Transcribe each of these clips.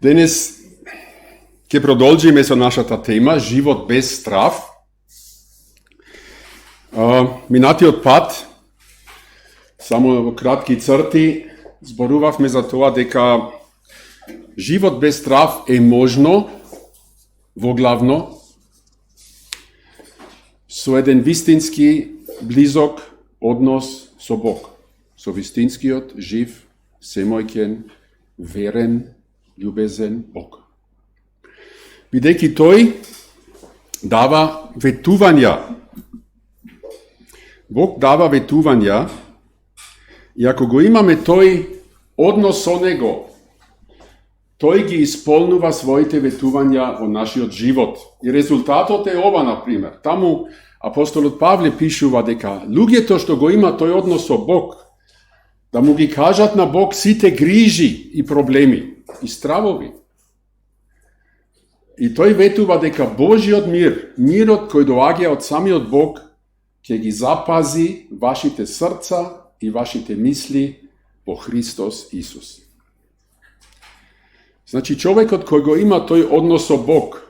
Danes, keď продолжíme sa našата тема живот без страв, минатиот пат, само во кратки црти, зборувавме за тоа дека живот без страв е можно, воглавно, со еден вистински близок однос со Бог. Со вистинскиот, жив, семојкен, верен, љубезен Бог. Бидејќи тој дава ветувања. Бог дава ветувања и ако го имаме тој однос со Него, тој ги исполнува своите ветувања во нашиот живот. И резултатот е ова, например. Таму апостолот Павле пишува дека луѓето што го има тој однос со Бог, да му ги кажат на Бог сите грижи и проблеми и стравови. И тој ветува дека Божиот мир, мирот кој доаѓа од самиот Бог, ќе ги запази вашите срца и вашите мисли во Христос Исус. Значи, човекот кој го има тој однос со Бог,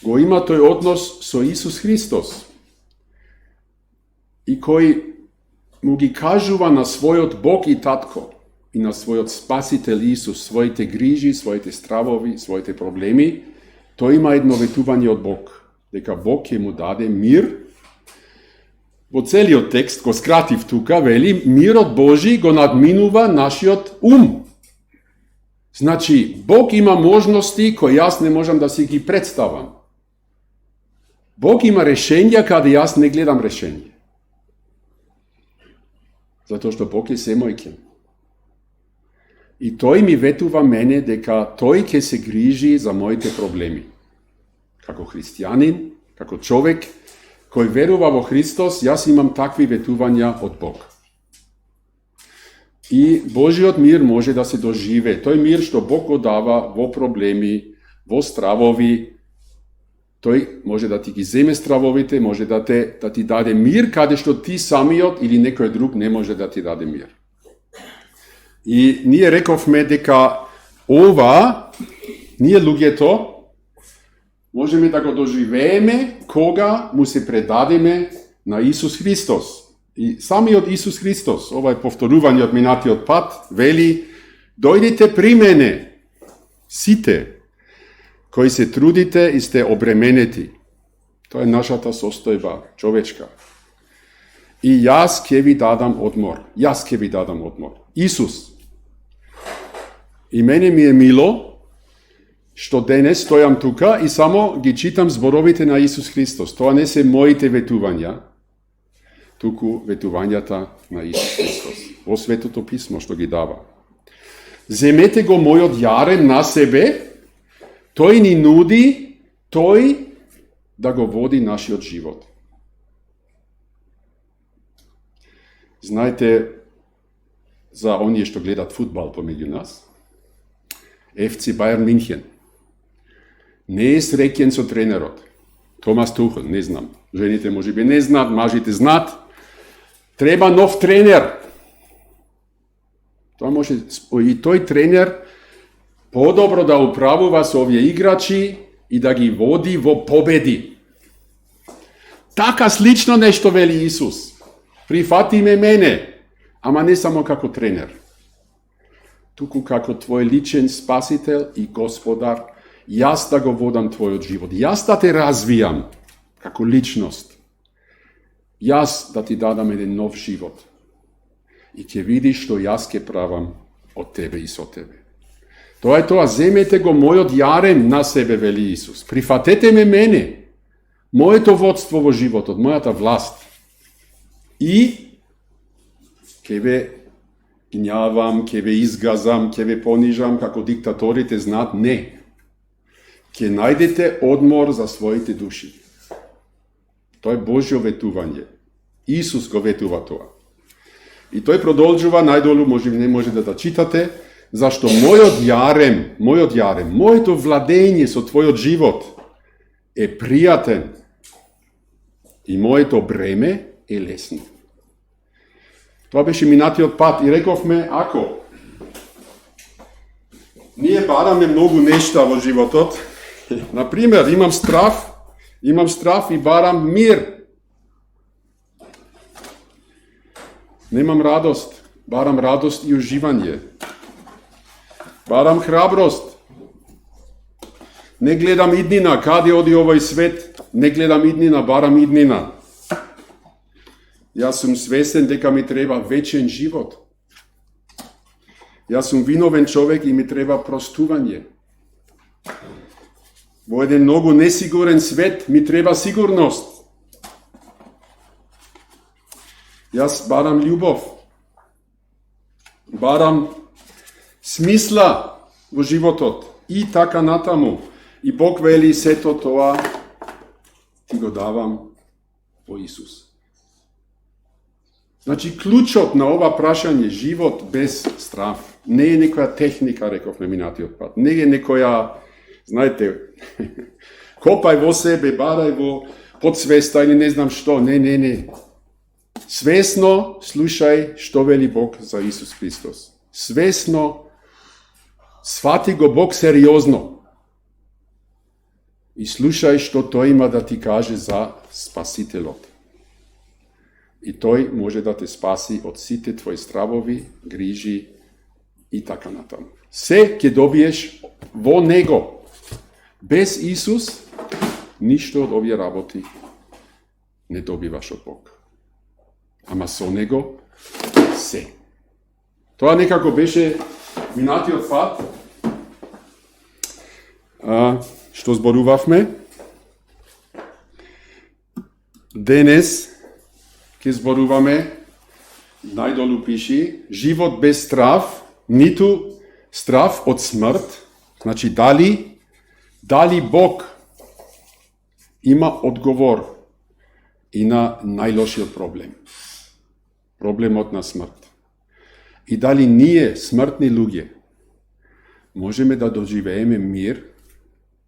го има тој однос со Исус Христос и кој му ги кажува на својот Бог и Татко и на својот Спасител Исус своите грижи, своите стравови, своите проблеми, тој има едно ветување од Бог, дека Бог ќе му даде мир. Во целиот текст, го скратив тука, вели, мирот Божи го надминува нашиот ум. Значи, Бог има можности кои јас не можам да си ги представам. Бог има решенја каде јас не гледам решенје. Затоа што Бог е семојкен. И тој ми ветува мене дека тој ќе се грижи за моите проблеми. Како христијанин, како човек кој верува во Христос, јас имам такви ветувања од Бог. И Божиот мир може да се доживе. Тој мир што Бог го дава во проблеми, во стравови, тој може да ти ги земе стравовите, може да ти даде мир, каде што ти самиот или некој друг не може да ти даде мир. И ние рековме дека ова, ние луѓето, можеме да го доживееме кога му се предадеме на Исус Христос. И самиот Исус Христос, ова е повторување од минатиот пат, вели, дојдите при мене, сите, кои се трудите и сте обременети. Тоа е нашата состојба, човечка. И јас ќе ви дадам одмор. Јас ќе ви дадам одмор. Исус. И мене ми е мило, што денес стојам тука и само ги читам зборовите на Исус Христос. Тоа не се моите ветувања, туку ветувањата на Исус Христос. Во Светото Писмо што ги дава. Земете го мојот јарем на себе, тој ни нуди, тој да го води нашиот живот. Знаете за оние што гледат фудбал помеѓу нас? FC Bayern München. Не е среќен со тренерот. Томас Тухел, не знам. Жените можеби не знаат, мажите знаат. Треба нов тренер. Тоа може и тој тренер подобро да управува со овие играчи и да ги води во победи. Така слично нешто вели Исус. Прифати ме мене, ама не само како тренер, туку како твој личен спасител и господар, јас да го водам твојот живот, јас да те развијам како личност, јас да ти дадам еден нов живот и ќе видиш што јас ќе правам од тебе и со тебе. Тоа е тоа, земете го мојот јарем на себе, вели Исус. Прифатете ме мене, моето водство во животот, мојата власт. И ќе ве гњавам, ќе ве изгазам, ќе ве понижам, како диктаторите знаат, не. Ќе најдете одмор за своите души. Тоа е Божјо ветување. Исус го ветува тоа. И тој продолжува, најдолу не може да читате, зашто мојот јарем, моето владење со твојот живот е пријатен и моето бреме е лесно. Тоа беше минатиот пат и рековме, ако Nije barame mnogo nešta vo životot. Naprimjer, imam strah i baram mir. Nemam radost, baram radost i uživanje. Baram hrabrost. Ne gledam idnina, kad je odi ovaj svet, ne gledam idnina, baram idnina. Ja sam svesen deka mi treba večen život. Ja sam vinoven čovjek i mi treba prostuvanje. Vo jedan mnogo nesiguren svet mi treba sigurnost. Ja baram ljubov. Baram smisla v životot. I taka natamu. I Bog veli se to toa ti go davam o Isus. Znači, ključot na ova prašanje život bez straf. Ne je nekoja tehnika, rekao mi minati otpad. Ne je nekoja, znajte, kopaj vo sebe, baraj vo podsvesta ili ne znam što. Ne. Svesno slušaj što veli Bog za Isus Hristos. Svesno shvati go Bog seriozno. I slušaj što to ima da ti kaže za spasitelot. I toj može da te spasi od site tvoji stravovi, griži i taka na tam. Sve kje dobiješ vo nego. Bez Isus ništo od ovje raboti ne dobivaš od Boga. Ama so nego se. To nekako beše minati odpad. Što zboruvavme? Danes, ki zboruvame, najdolu piši, život bez straf, nitu straf od smrt, znači da li Bog ima odgovor i na najlošiji problem. Problem od na smrt. I da li nije smrtni ljudje, možemo da doživejeme mir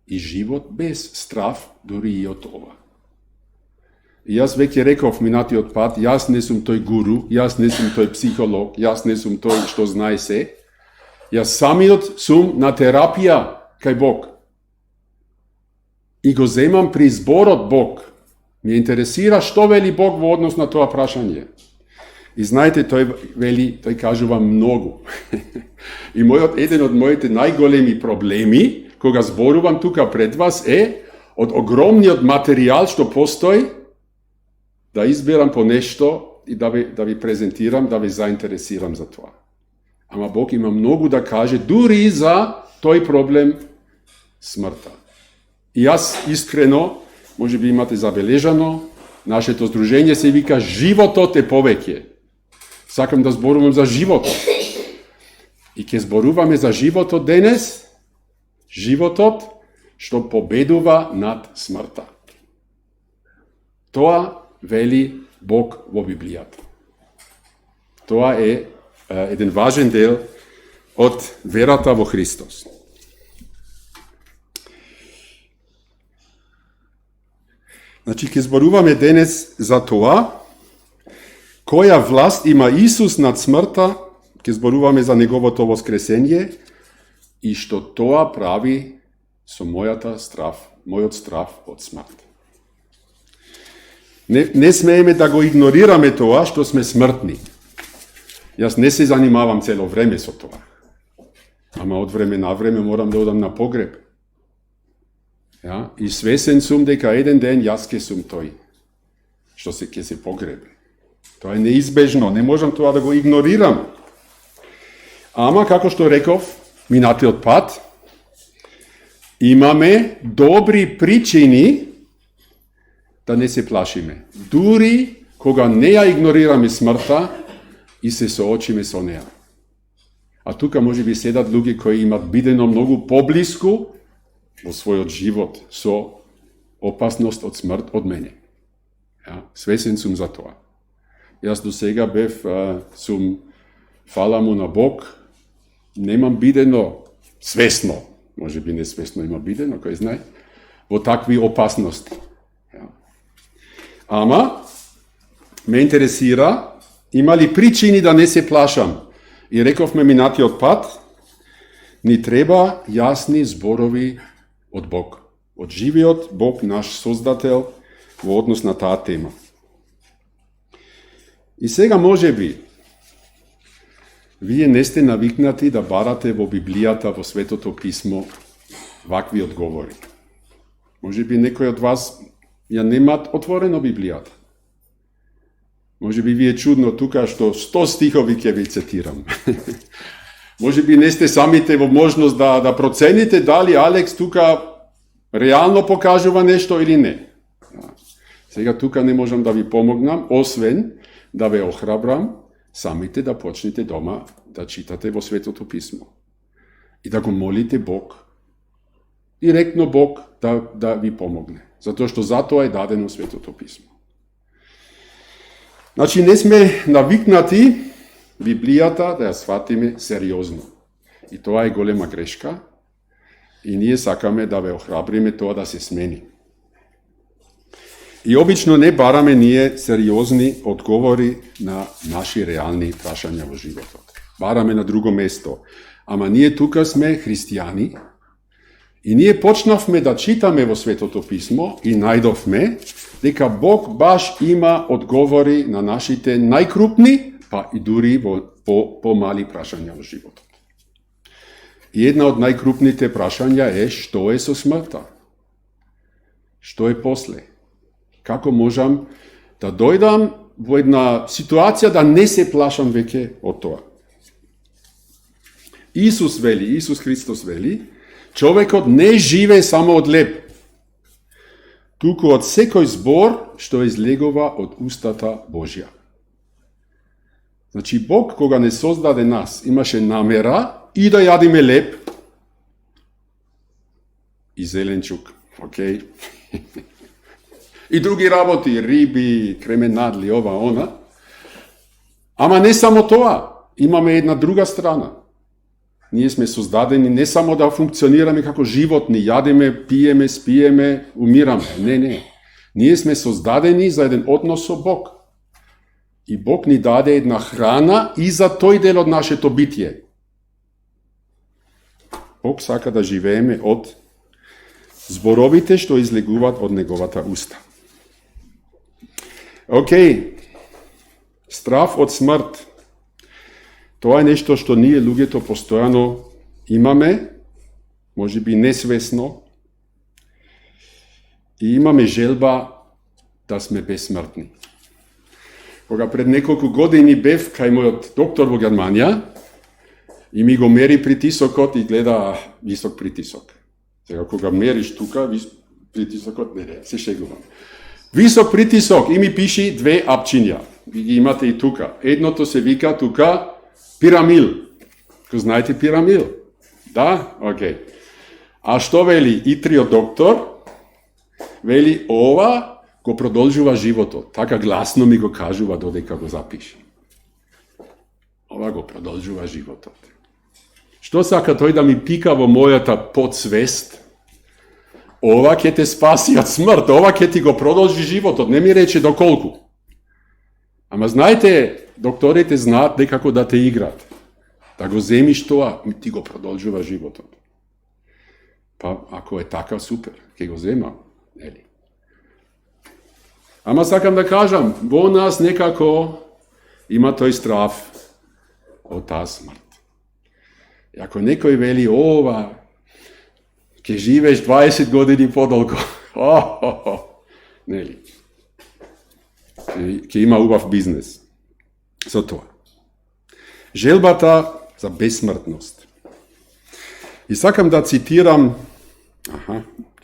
i život bez straf dori i od ova. I jaz vek je rekao minati odpad, jaz nisam toj guru, jaz nisam toj psiholog, jaz nisam toj što znaj se. Jaz sami sam na terapija kaj Bog. I go zemam pri zbor od Bog. Me interesira što veli Bog v odnos na to prašanje. I znajte, to kažu vam mnogo. I jedan od mojih najgolemi problemi, koga zboruvam tukaj pred vas, od ogromni od materijal, što postoji, da izbiram po nešto i da vi prezentiram, da vi zainteresiram za to. Ama Bog ima mnogo da kaže, duri za toj problem smrta. I jaz iskreno, može bi imate zabeležano, naše to združenje se vika životote povekje. Sakam da zborujem za život. I ke zboruvame za životot danes, životot, što pobeduva nad smrta. To veli Bog vo Biblijat. To je jedan važan del od verata vo Hristos. Znači, ke zboruvame danes za to, koja vlast ima Isus nad smrta, ke zboruvame za njegovo to voskresenje, i što to pravi so moj straf od smrti. Ne smejeme da go ignorirame to, što sme smrtni. Jaz ne se zanimavam celo vreme so to. Ama od vreme na vreme moram da odam na pogreb. Ja? I svesen sum, deka jeden den jaske sum toj, što se ke se pogrebe. To je neizbežno, ne možem to da go ignoriram. Ama, kako što rekov, minati odpad, imame dobri pričini, da ne se plašime. Duri, koga ne ja ignorirame smrta i se soočime so neja. A tukaj može bi sedat ljudi koji imat bideno mnogo poblisku v svoj život, so opasnost od smrt od mene. Ja, svesen sum za to. Jaz do sega sum, hvala mu na Bog, nemam bideno svesno, može bi nesvesno ima bideno, kaj znaj, v takvi opasnosti. Ja. Ama, me interesira, ima li pričini da ne se plašam? I rekov me minati odpad, Ни треба јасни зборови од Бог. Од живиот Бог, наш Создател, во однос на таа тема. И сега може би, вие не сте навикнати да барате во Библијата, во Светото Писмо, вакви одговори. Може би некој од вас ја немат отворено Библијата. Може би ви е чудно тука што 100 стихови ќе ви цитирам. Може би не сте самите во можност да процените дали Алекс тука реално покажува нешто или не. Сега тука не можам да ви помогнам, освен да ве охрабрам самите да почнете дома да читате во Светото Писмо. И да го молите Бог, директно Бог да ви помогне. Затоа што затоа е дадено Светото Писмо. Значи не сме навикнати Библијата да ја сватиме сериозно. И тоа е голема грешка. И ние сакаме да ве охрабриме тоа да се смени. И обично не бараме ние сериозни одговори на наши реални прашања во животот. Бараме на друго место. Ама ние тука сме христијани и ние почнавме да читаме во Светото Писмо и најдовме дека Бог баш има одговори на нашите најкрупни, па и дури во по-мали прашања во животот. И една од најкрупните прашања е што е со смртта? Што е после? Како можам да дојдам во една ситуација да не се плашам веќе од тоа? Исус Христос вели, човекот не живее само од леб, туку од секој збор што излегува од устата Божја. Значи Бог кога не создаде нас, имаше намера и да јадиме леб и зеленчук, окей? И други работи, риби, кременадли, ова, она. Ама не само тоа, имаме една друга страна. Ние сме создадени не само да функционираме како животни, јадеме, пиеме, спиеме, умираме. Не. Ние сме создадени за еден однос со Бог. И Бог ни даде една храна и за тој дел од нашето битие. Бог сака да живееме од зборовите што излегуваат од неговата уста. Океј, страв од смрт. Тоа е нешто што ние луѓето постојано имаме, може би несвесно, и имаме желба да сме безсмртни. Кога пред неколку години бев кај мојот доктор во Германија и ми го мери притисокот и гледа висок притисок. Сега кога мериш тука, притисокот не, се шегувам. Висок притисок и ми пиши 2 апчиња. Ви ги имате и тука. Едното се вика тука пирамил. Ко знаете пирамил? Да? Окей. А што вели итриот доктор? Вели ова го продолжува животот. Така гласно ми го кажува додека го запише. Ова го продолжува животот. Што сака тој да ми пика во мојата подсвест? Ова ќе те спаси од смрт, ова ќе ти го продолжи животот, не ми рече доколку. Ама знаете, докторите знаат некако да те играат. Да го земиш тоа, ти го продолжува животот. Па, ако е така, супер, ќе го земам, нели? Ама сакам да кажам, во нас некако има тој страв од таа смрт. И ако некој вели, ова, ќе живееш 20 години подолго, нели? Ќе има убав бизнес со тоа. Желбата за безсмртност. И сакам да цитирам,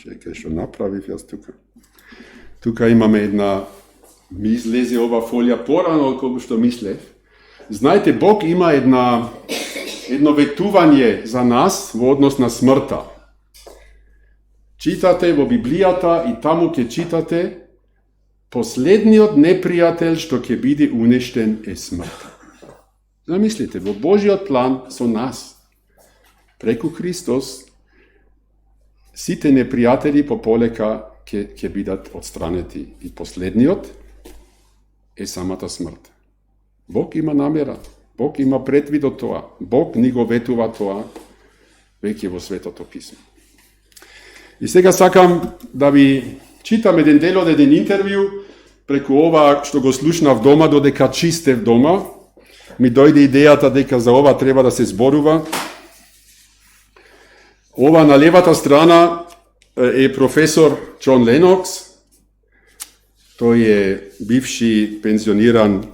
чекај што направив јас тука. Тука имаме една, ми излезе ова фолија порано колку што мислев. Знаете, Бог има едно ветување за нас во однос на смртта. Читате во Библијата и таму ќе читате последниот непријател што ќе биде уништен е смртта. Замислите, во Божиот план со нас, преку Христос, сите непријатели пополека ќе бидат отстранети. И последниот е самата смрт. Бог има намера, Бог има предвид од тоа, Бог ни го ветува тоа веќе во Светото писмо. И сега сакам да ви читам еден дел од еден интервју преку ова што го слушнав дома, додека чистев дома. Ми дојде идејата дека за ова треба да се зборува. Ова на левата страна е професор Џон Ленокс. Тој е бивши пензиониран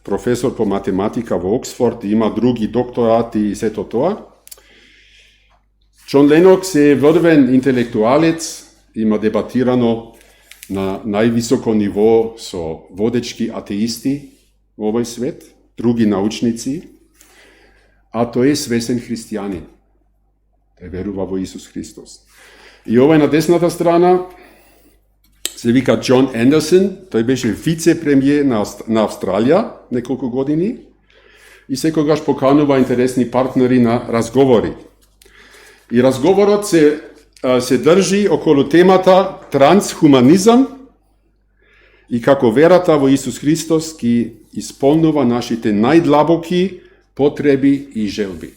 професор по математика во Оксфорд, има други докторати и сето тоа. Џон Ленокс е врвен интелектуалец, има дебатирано на највисоко ниво со водечки атеисти во овој свет, други научници, а тој е свесен христијанин. Тој верува во Исус Христос. И овој на десната страна се вика Џон Андерсон, тој беше вице-премиер на Австралија неколку години и секогаш поканува интересни партнери на разговори. И разговорот се држи околу темата трансхуманизам и како верата во Исус Христос ги исполнува нашите најдлабоки потреби и желби.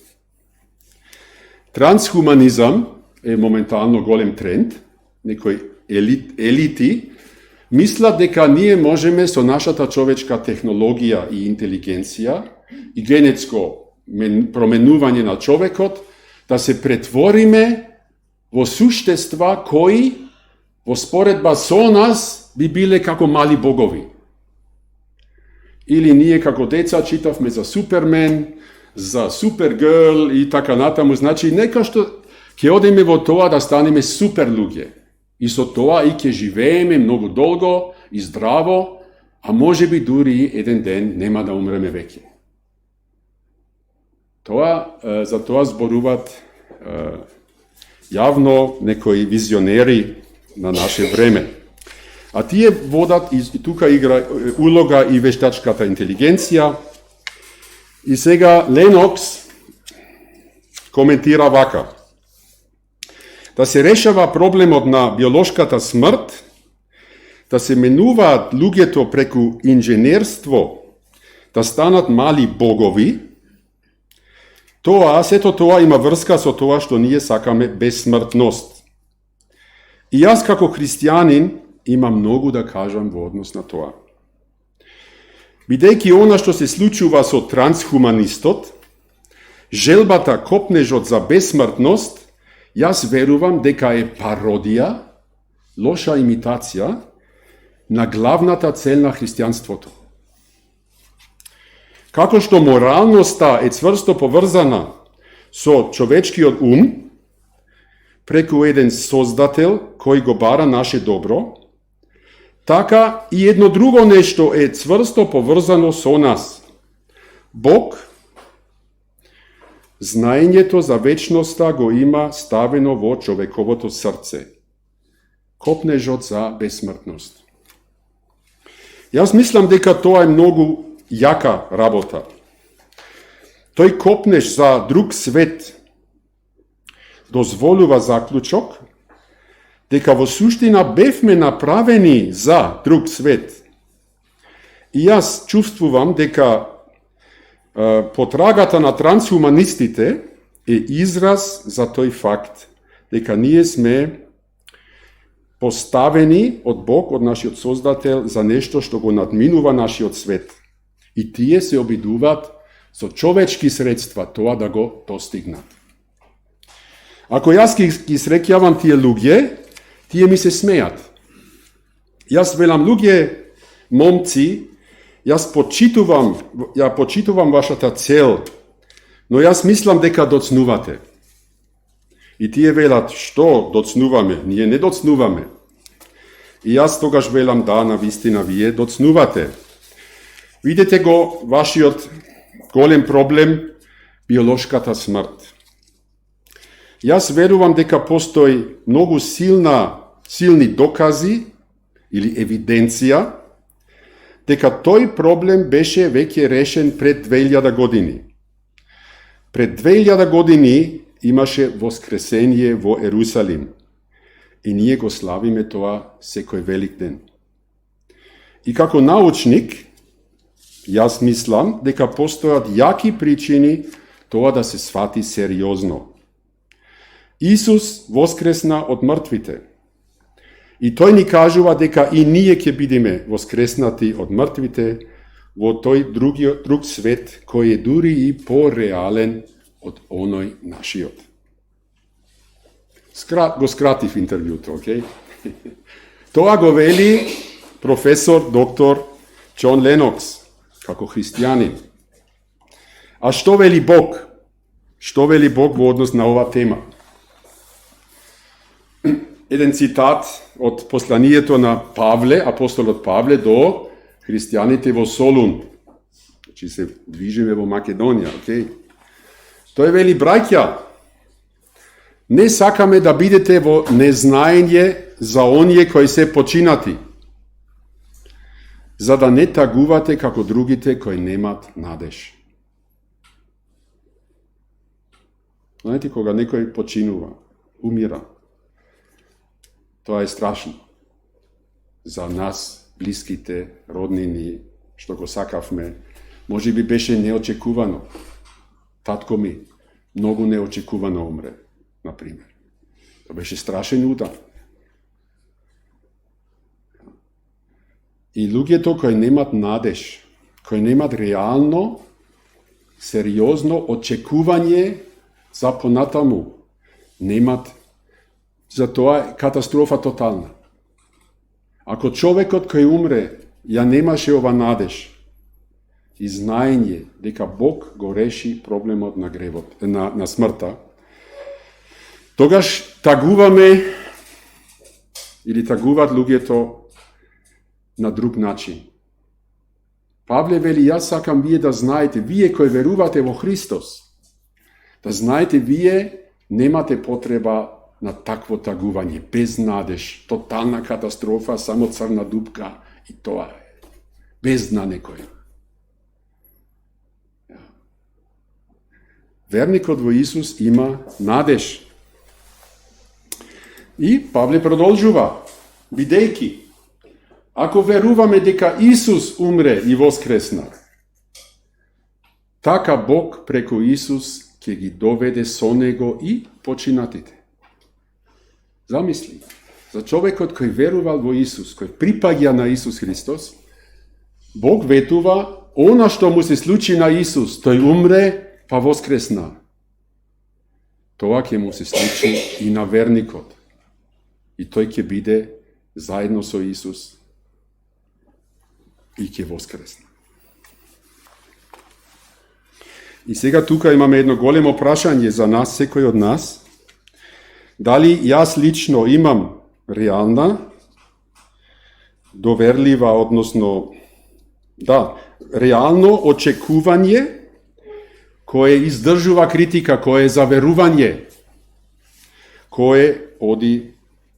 Трансхуманизам е моментално голем тренд. Некои елити мислат дека ние можеме со нашата човечка технологија и интелигенција и генетско променување на човекот да се претвориме во суштества кои во споредба со нас би биле како мали богови. Или ние како деца читавме за Супермен, за Супергрл и така натаму. Значи, нека што ќе одиме во тоа да станеме супер луѓе. И со тоа и ќе живееме многу долго и здраво, а може би дури еден ден нема да умреме веќе. За тоа зборуваат јавно некои визионери на наше време. А тие водат и тука игра улога и вештачката интелигенција. И сега Ленокс коментира вака. Да се решава проблемот на биолошката смрт, да се менуваат луѓето преку инженерство, да станат мали богови, сето тоа има врска со тоа што ние сакаме безсмртност. И јас како христијанин имам многу да кажам во однос на тоа. Бидејќи она што се случува со трансхуманистот, желбата копнежот за безсмртност, јас верувам дека е пародија, лоша имитација на главната цел на христијанството. Како што моралноста е цврсто поврзана со човечкиот ум, преку еден создател кој го бара наше добро, така и едно друго нешто е цврсто поврзано со нас. Бог, знаењето за вечноста го има ставено во човековото срце. Копнежот за безсмртност. Јас мислам дека тоа е многу јака работа. Тој копнеш за друг свет дозволува заклучок дека во суштина бевме направени за друг свет. И јас чувствувам дека потрагата на трансхуманистите е израз за тој факт дека ние сме поставени од Бог, од нашиот Создател, за нешто што го надминува нашиот свет. И тие се обидуваат со човечки средства тоа да го достигнат. Ако јас ги среќавам тие луѓе, тие ми се смеат. Јас велам, луѓе, момци, јас почитувам вашата цел, но јас мислам дека доцнувате. И тие велат, што доцнуваме? Ние не доцнуваме. И јас тогаш велам, да, навистина, вие доцнувате. Видете го вашиот голем проблем, биолошката смрт. Јас верувам дека постои многу силни докази или евиденција дека тој проблем беше веќе решен пред 2000 години. Пред 2000 години имаше воскресение во Ерусалим и ние го славиме тоа секој велик ден. И како научник, јас мислам дека постојат јаки причини тоа да се свати сериозно. Исус воскресна од мртвите. И тој ни кажува дека и ние ќе бидеме воскреснати од мртвите во тој друг свет кој е дури и пореален од оној нашиот. Го скратив интервјуто, окей? Тоа го вели професор доктор Џон Ленокс, како христијанин. А што вели Бог? Што вели Бог во однос на ова тема? Еден цитат од посланието на Павле, апостолот Павле, до христијаните во Солун. Значи се движиме во Македонија, окей? Тој вели, браќа, не сакаме да бидете во незнаење за оние кои се починати, за да не тагувате како другите кои немат надеж. Знаете, кога некој починува, умира, тоа е страшно. За нас, блиските, роднини, што го сакавме, може би беше неочекувано. Татко ми многу неочекувано умре, например. Тоа беше страшен удар. И луѓето кои немат надеж, кои немат реално, сериозно очекување за понатаму, немат, за тоа е катастрофа тотална. Ако човекот кој умре ја немаше ова надеж и знаење дека Бог го реши проблемот на гревот, на смртта, тогаш тагуваме или тагуваат луѓето на друг начин. Павле вели, јас сакам вие да знаете, вие кои верувате во Христос, да знаете, вие немате потреба на такво тагување, без надеж, тотална катастрофа, само црна дупка и тоа е. Без дна некој. Верникот во Исус има надеж. И Павле продолжува, бидејќи, ако веруваме дека Исус умре и воскресна, така Бог преку Исус ќе ги доведе со Него и починатите. Замисли, за човекот кој верувал во Исус, кој припаѓа на Исус Христос, Бог ветува, она што му се случи на Исус, тој умре па воскресна. Тоа ќе му се случи и на верникот. И тој ќе биде заедно со Исус и ќе воскресне. И сега тука имаме едно големо прашање за нас, секој од нас. Дали јас лично имам реална, доверлива, односно, реално очекување кое издржува критика, кое е за верување, кое оди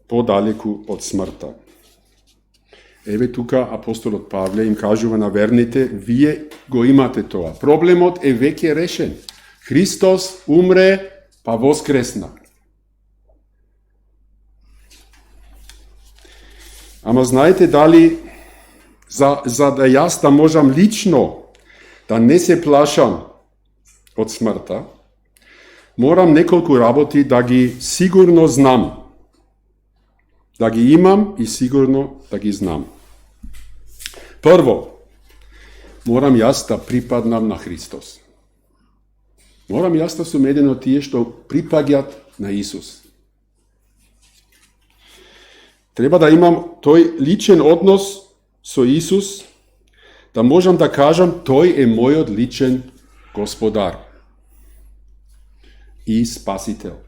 подалеку од смртта. Еве тука апостолот Павле им кажува на верните, вие го имате тоа. Проблемот е веќе решен. Христос умре, па воскресна. Ама знаете дали, за да јас да можам лично да не се плашам од смртта, морам неколку работи да ги сигурно знам. Да ги имам и сигурно да ги знам. Прво, морам јас да припаднам на Христос. Морам јас да сум еден од тие што припаѓат на Исус. Треба да имам тој личен однос со Исус, да можам да кажам, тој е мојот личен Господар и Спасител.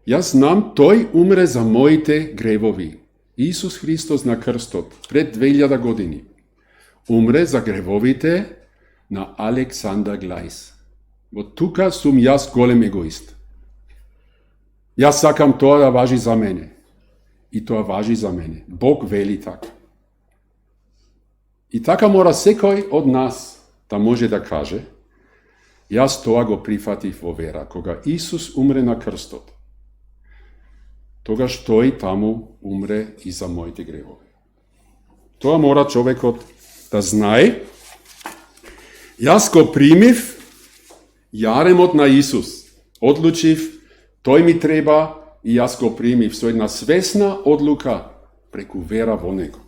Јас знам, тој умре за моите гревови. Исус Христос на крстот, пред 2000 години, умре за гревовите на Александър Глайс. Во тука сум јас голем егоист. Јас сакам тоа да важи за мене. И тоа важи за мене. Бог вели така. И така мора секој од нас да може да каже, јас тоа го прифатив во вера. Кога Исус умре на крстот, тогаш тој таму умре и за моите гревови. Тоа мора човекот да знае. Јас го примив јаремот на Исус. Одлучив Той mi treba i jaz go primim. To je jedna svesna odluka preko vera vo Него.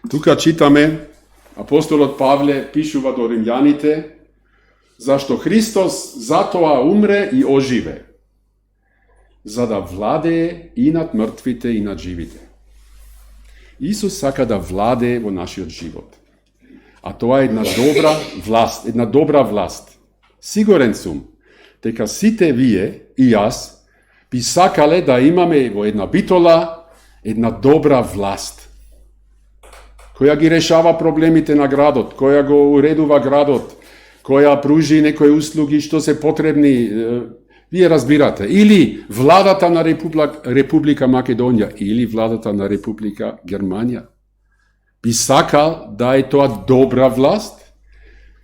Тука читаме, апостолот Павле пишува до Римјаните, зашто Христос затоа умре и оживе, за да владее и над мртвите и над живите. Исус сака да владее во нашиот живот. А тоа е една добра власт. Сигурен сум, дека сите вие и јас би сакале да имаме во една битола една добра власт, која ги решава проблемите на градот, која го уредува градот, која пружи некои услуги што се потребни, вие разбирате, или владата на Република Македонија, или владата на Република Германија. Би сакал да е тоа добра власт,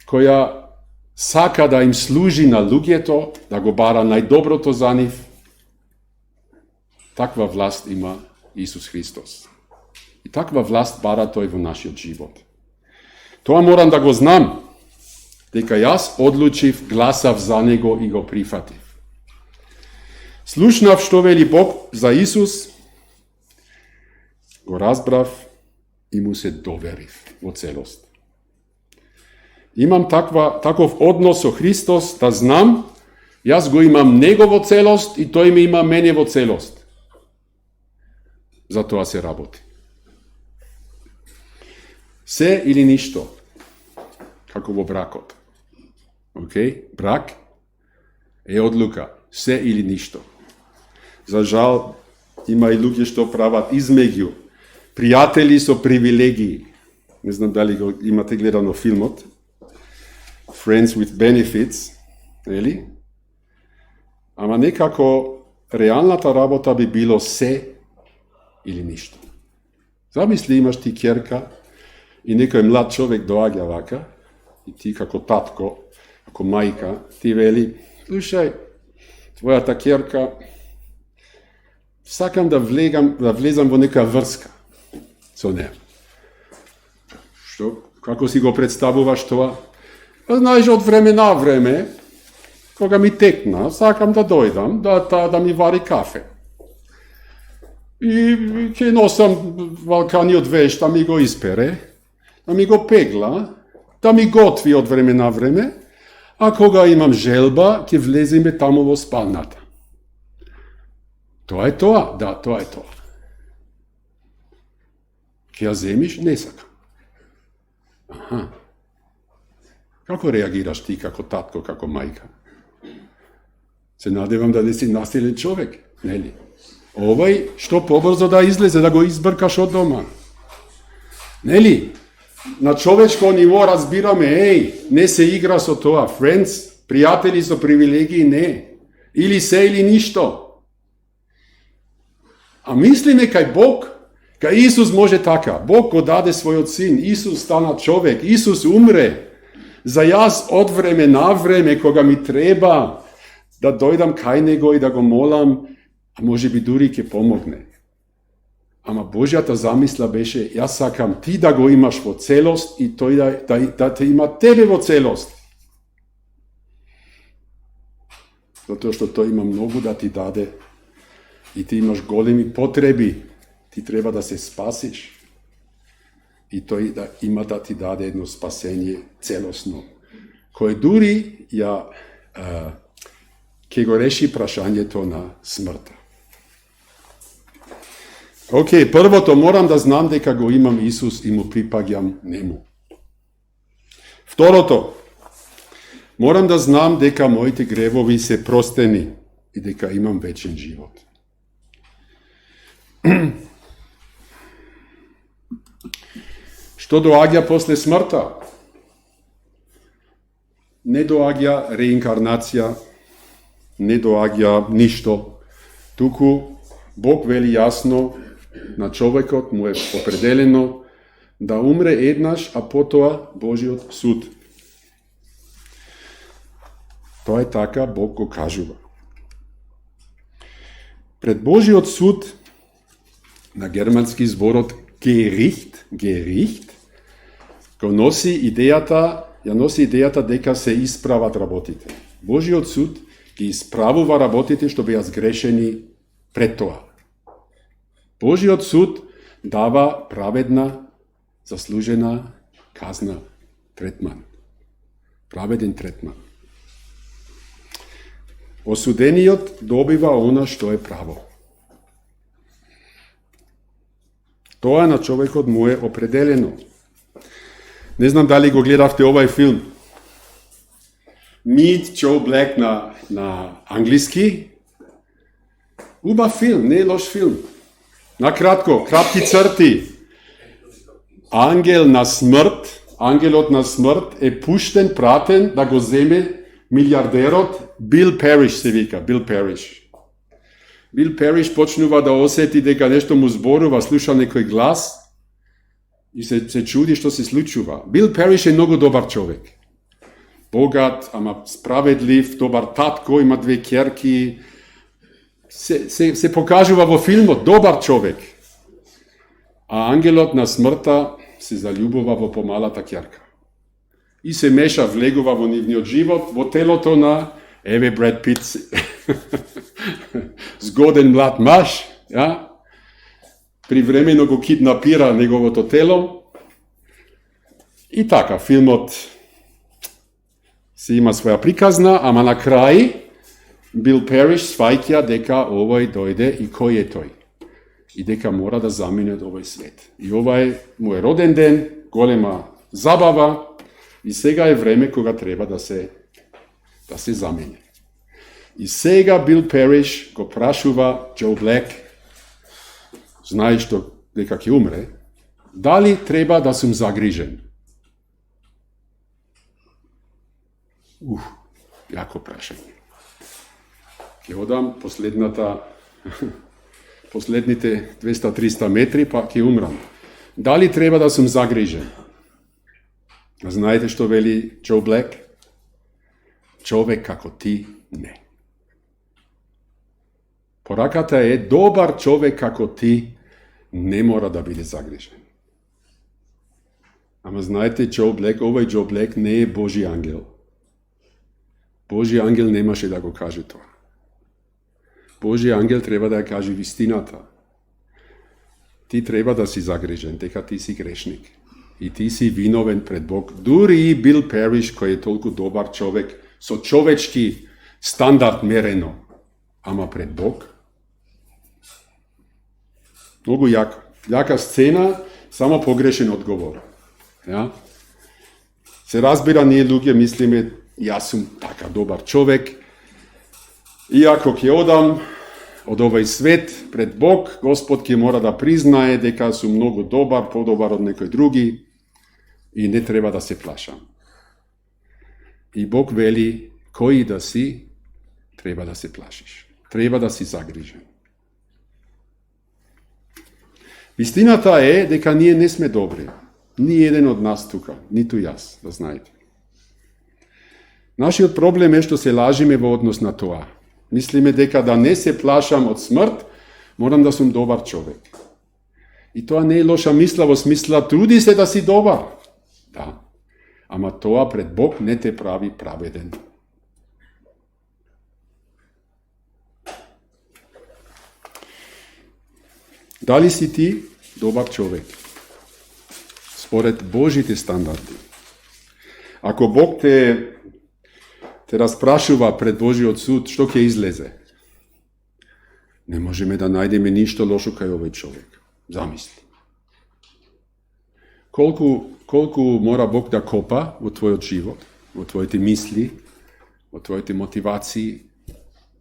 која сака да им служи на луѓето, да го бара најдоброто за нив. Таква власт има Исус Христос. И таква власт бара тој во нашиот живот. Тоа морам да го знам, дека јас одлучив, гласав за Него и го прифатив. Слушнав што вели Бог за Исус, го разбрав и му се доверив во целост. Имам таков однос со Христос, да знам, јас го имам Него во целост и тој ме има мене во целост. Затоа се работи. Се или ништо, како во бракот. Брак е одлука, се или ништо. За жал, има и луѓе што прават измеѓу пријатели со привилегии. Не знам дали го имате гледано филмот. Friends with Benefits, ели? Ама некако реалната работа би било се или ништо. Замисли, имаш ти ќерка и некој млад човек доаѓа вака, и ти како татко, како мајка, ти вели, слушај, твојата ќерка, сакам да влезам во нека врска со неа. Што? Како си го представуваш тоа? Знаеш, од време на време, кога ми текна, сакам да дојдам, да ми вари кафе. И ќе носам валканиот веш, да ми го испере, да ми го пегла, да ми готви од време на време, а кога имам желба, ќе влеземе таму во спалната. Тоа е тоа, да, тоа е тоа. Ќе ја земиш? Не сакам. Аха. Како реагираш ти како татко, како мајка? Се надевам да не си насилен човек, нели? Овај, што побрзо да излезе, да го избркаш од дома. Нели? На човечко ниво разбираме, не се игра со тоа. Friends, пријатели со привилегии, не. Или се, или ништо. А мислиме кај Бог, кај Исус може така. Бог го даде својот син, Исус стана човек, Исус умре. За јас од време на време, кога ми треба да дојдам кај Него и да го молам, а може би дури ќе помогне. Ама Божјата замисла беше, јас сакам ти да го имаш во целост и тој да те има тебе во целост. Затоа што тој има многу да ти даде и ти имаш големи потреби, ти треба да се спасиш. И тој да има да ти даде едно спасение целосно, кој дури ќе го реши прашањето на смртта. Првото морам да знам дека го имам Исус и му припаѓам нему. Второто, морам да знам дека моите гревови се простени и дека имам вечен живот. Што доаѓа после смртта? Не доаѓа реинкарнација, не доаѓа ништо. Туку Бог вели јасно, на човекот му е определено да умре еднаш, а потоа Божиот суд. Тоа е така, Бог го кажува. Пред Божиот суд, на германски зборот Gericht, го носи идејата ја носи идејата дека се исправат работите. Божиот суд ги исправува работите што беа сгрешени пред тоа. Божиот суд дава праведна, заслужена казна, третман. Праведен третман. Осудениот добива она што е право. Тоа на човекот му е определено. Не знам дали го гледавте овај филм. Meet Joe Black на англиски. Убав филм, не е лош филм. Накратко, кратки црти. Ангелот на смрт е пуштен, пратен да го земе милиардерот Бил Париш се вика, Бил Париш. Бил Париш почнува да осети дека нешто му зборува, слуша некој глас и се чуди што се случува. Бил Париш е многу добар човек. Богат, ама справедлив, добар татко, има 2 ќерки. Се покажува во филмот, добар човек. А ангелот на смртта се заљубува во помалата ќерка. И се меша, влегува во нивниот живот, во телото на еве Бред Пит, згоден млад маж, ја? Привремено го киднапира неговото тело. И така, филмот се има своја приказна, ама на крај Бил Париш сваќа дека овој дојде и кој е тој. И дека мора да замине од овој свет. И овај му е роден ден, голема забава, и сега е време кога треба да се замине. И сега Бил Париш го прашува Џо Блек, знае што дека ќе умре, дали треба да сум загрижен? Јако прашање. Ќе одам последните 200-300 метри, па ќе умрам. Дали треба да сум загрижен? Знаете што вели Џо Блек? Човек како ти не. Пораката е, добар човек како ти не мора да биде загрижен. Ама знаете, овој Џо Блек не е Божи ангел. Божи ангел немаше да го каже тоа. Божи ангел треба да ја каже вистината. Ти треба да си загрижен, дека ти си грешник. И ти си виновен пред Бог. Дури и Бил Париш, кој е толку добар човек, со човечки стандард мерено, ама пред Бог. Многу јака сцена, само погрешен одговор. Ja? Се разбира, ние луѓе мислиме, јас сум така добар човек, и ако ќе одам од овој свет пред Бог, Господ ќе мора да признае дека сум многу добар, подобар од некој други, и не треба да се плашам. И Бог вели, кој да си, треба да се плашиш. Треба да си загрижен. Вистината е дека ние не сме добри. Ни еден од нас тука, ниту јас, да знаете. Нашиот проблем е што се лажиме во однос на тоа. Мислиме дека да не се плашам од смрт, морам да сум добар човек. И тоа не е лоша мисла, во смисла труди се да си добар. Да, ама тоа пред Бог не те прави праведен. Дали си ти добар човек? Според Божите стандарди. Ако Бог те распрашува пред Божиот суд, што ќе излезе? Не можеме да најдеме ништо лошо кај овој човек. Замисли. Колку мора Бог да копа во твојот живот, во твоите мисли, во твоите мотивации,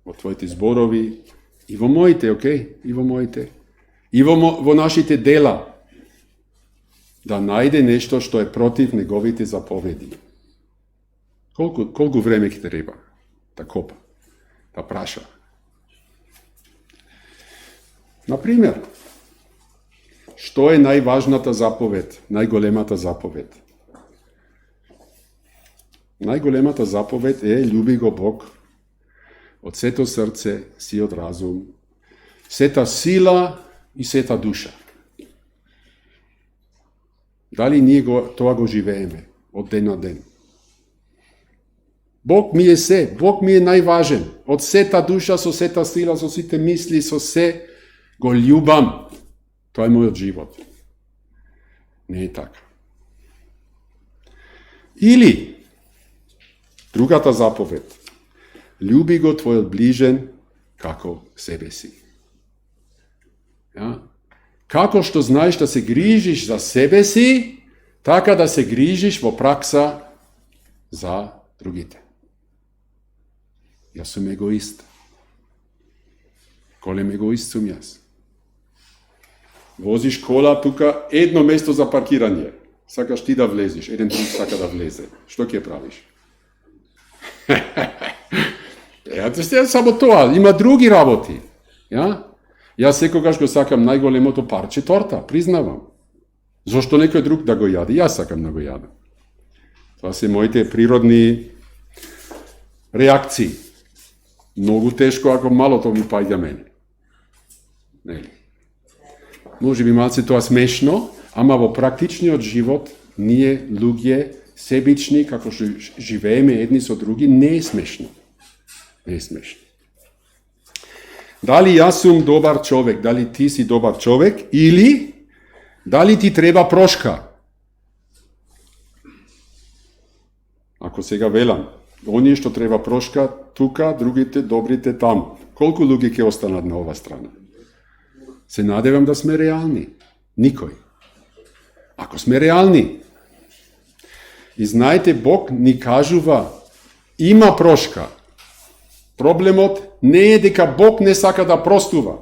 во твоите зборови, и во моите, окей? И во моите. И во нашите дела. Да најде нешто што е против неговите заповеди. Колку време ќе треба да копа, да праша. Например, што е најважната заповед, најголемата заповед? Најголемата заповед е љуби го Бог од сето срце, сиот разум, сета сила и сета душа. Дали ние тоа го живееме од ден на ден? Bog mi je vse, Bog mi je najvažen. Od vse ta duša, so vse ta sila, so vse te misli, so vse, go ljubam. To je moj život. Ne je tako. Ili, druga ta zapoved. Ljubi go tvoj bližen, kako sebe si. Ja? Kako što znaš da se grižiš za sebe si, tako da se grižiš v praksa za drugite. Jaz sem egoist. Kolem egoist sem jaz. Voziš kola tukaj, edno mesto za parkiranje. Sakaš ti da vleziš, eden drug saka da vleze. Što kje praviš? Ja, to je samo to, ali ima drugi raboti. Ja? Jaz sekogaš go sakam najgolemo to parče torta, priznavam. Zašto nekoj drug da go jade? Jaz sakam da go jade. To se mojte prirodni reakciji. Mnogo teško, ako malo to mi pajde meni. Ne. Može bi malce to smešno, ama vo praktični od život nije ljudje sebični, kako živeme jedni so drugi, ne je smešno. Ne je smešno. Da li ja sam dobar čovjek, da li ti si dobar čovjek, ili da li ti treba proška? Ako se ga velam, oni što treba proška, tuka, drugite, dobrite tamo. Koliko logike ostane na ova strana? Se nadevam da sme realni. Nikoj. Ako sme realni, i znajte, Bog ni kažuva, ima proška. Problemot ne je deka Bog ne saka da prostuva.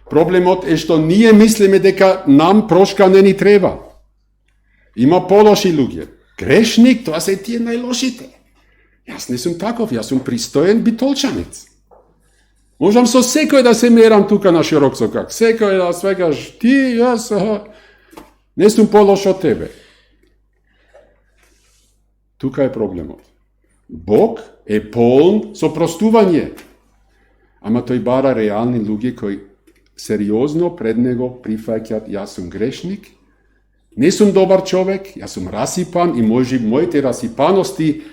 Problemot je što nije mislime deka nam proška ne ni treba. Ima pološi ljudje. Grešnik, to se ti je najlošite. Jaz nisam takov, jaz sam pristojen bitolčanec. Možem so sekoj da se meram tukaj na širokco kak. Sekoj da svegaš ti, jaz, nisam pološ od tebe. Tukaj je problemot. Bog je poln so prostuvanje. Ama to je bara realni ljudje koji seriozno pred nego prifajkjat, jaz sam grešnik, nisam dobar čovjek, jaz sam rasipan i moje te rasipanosti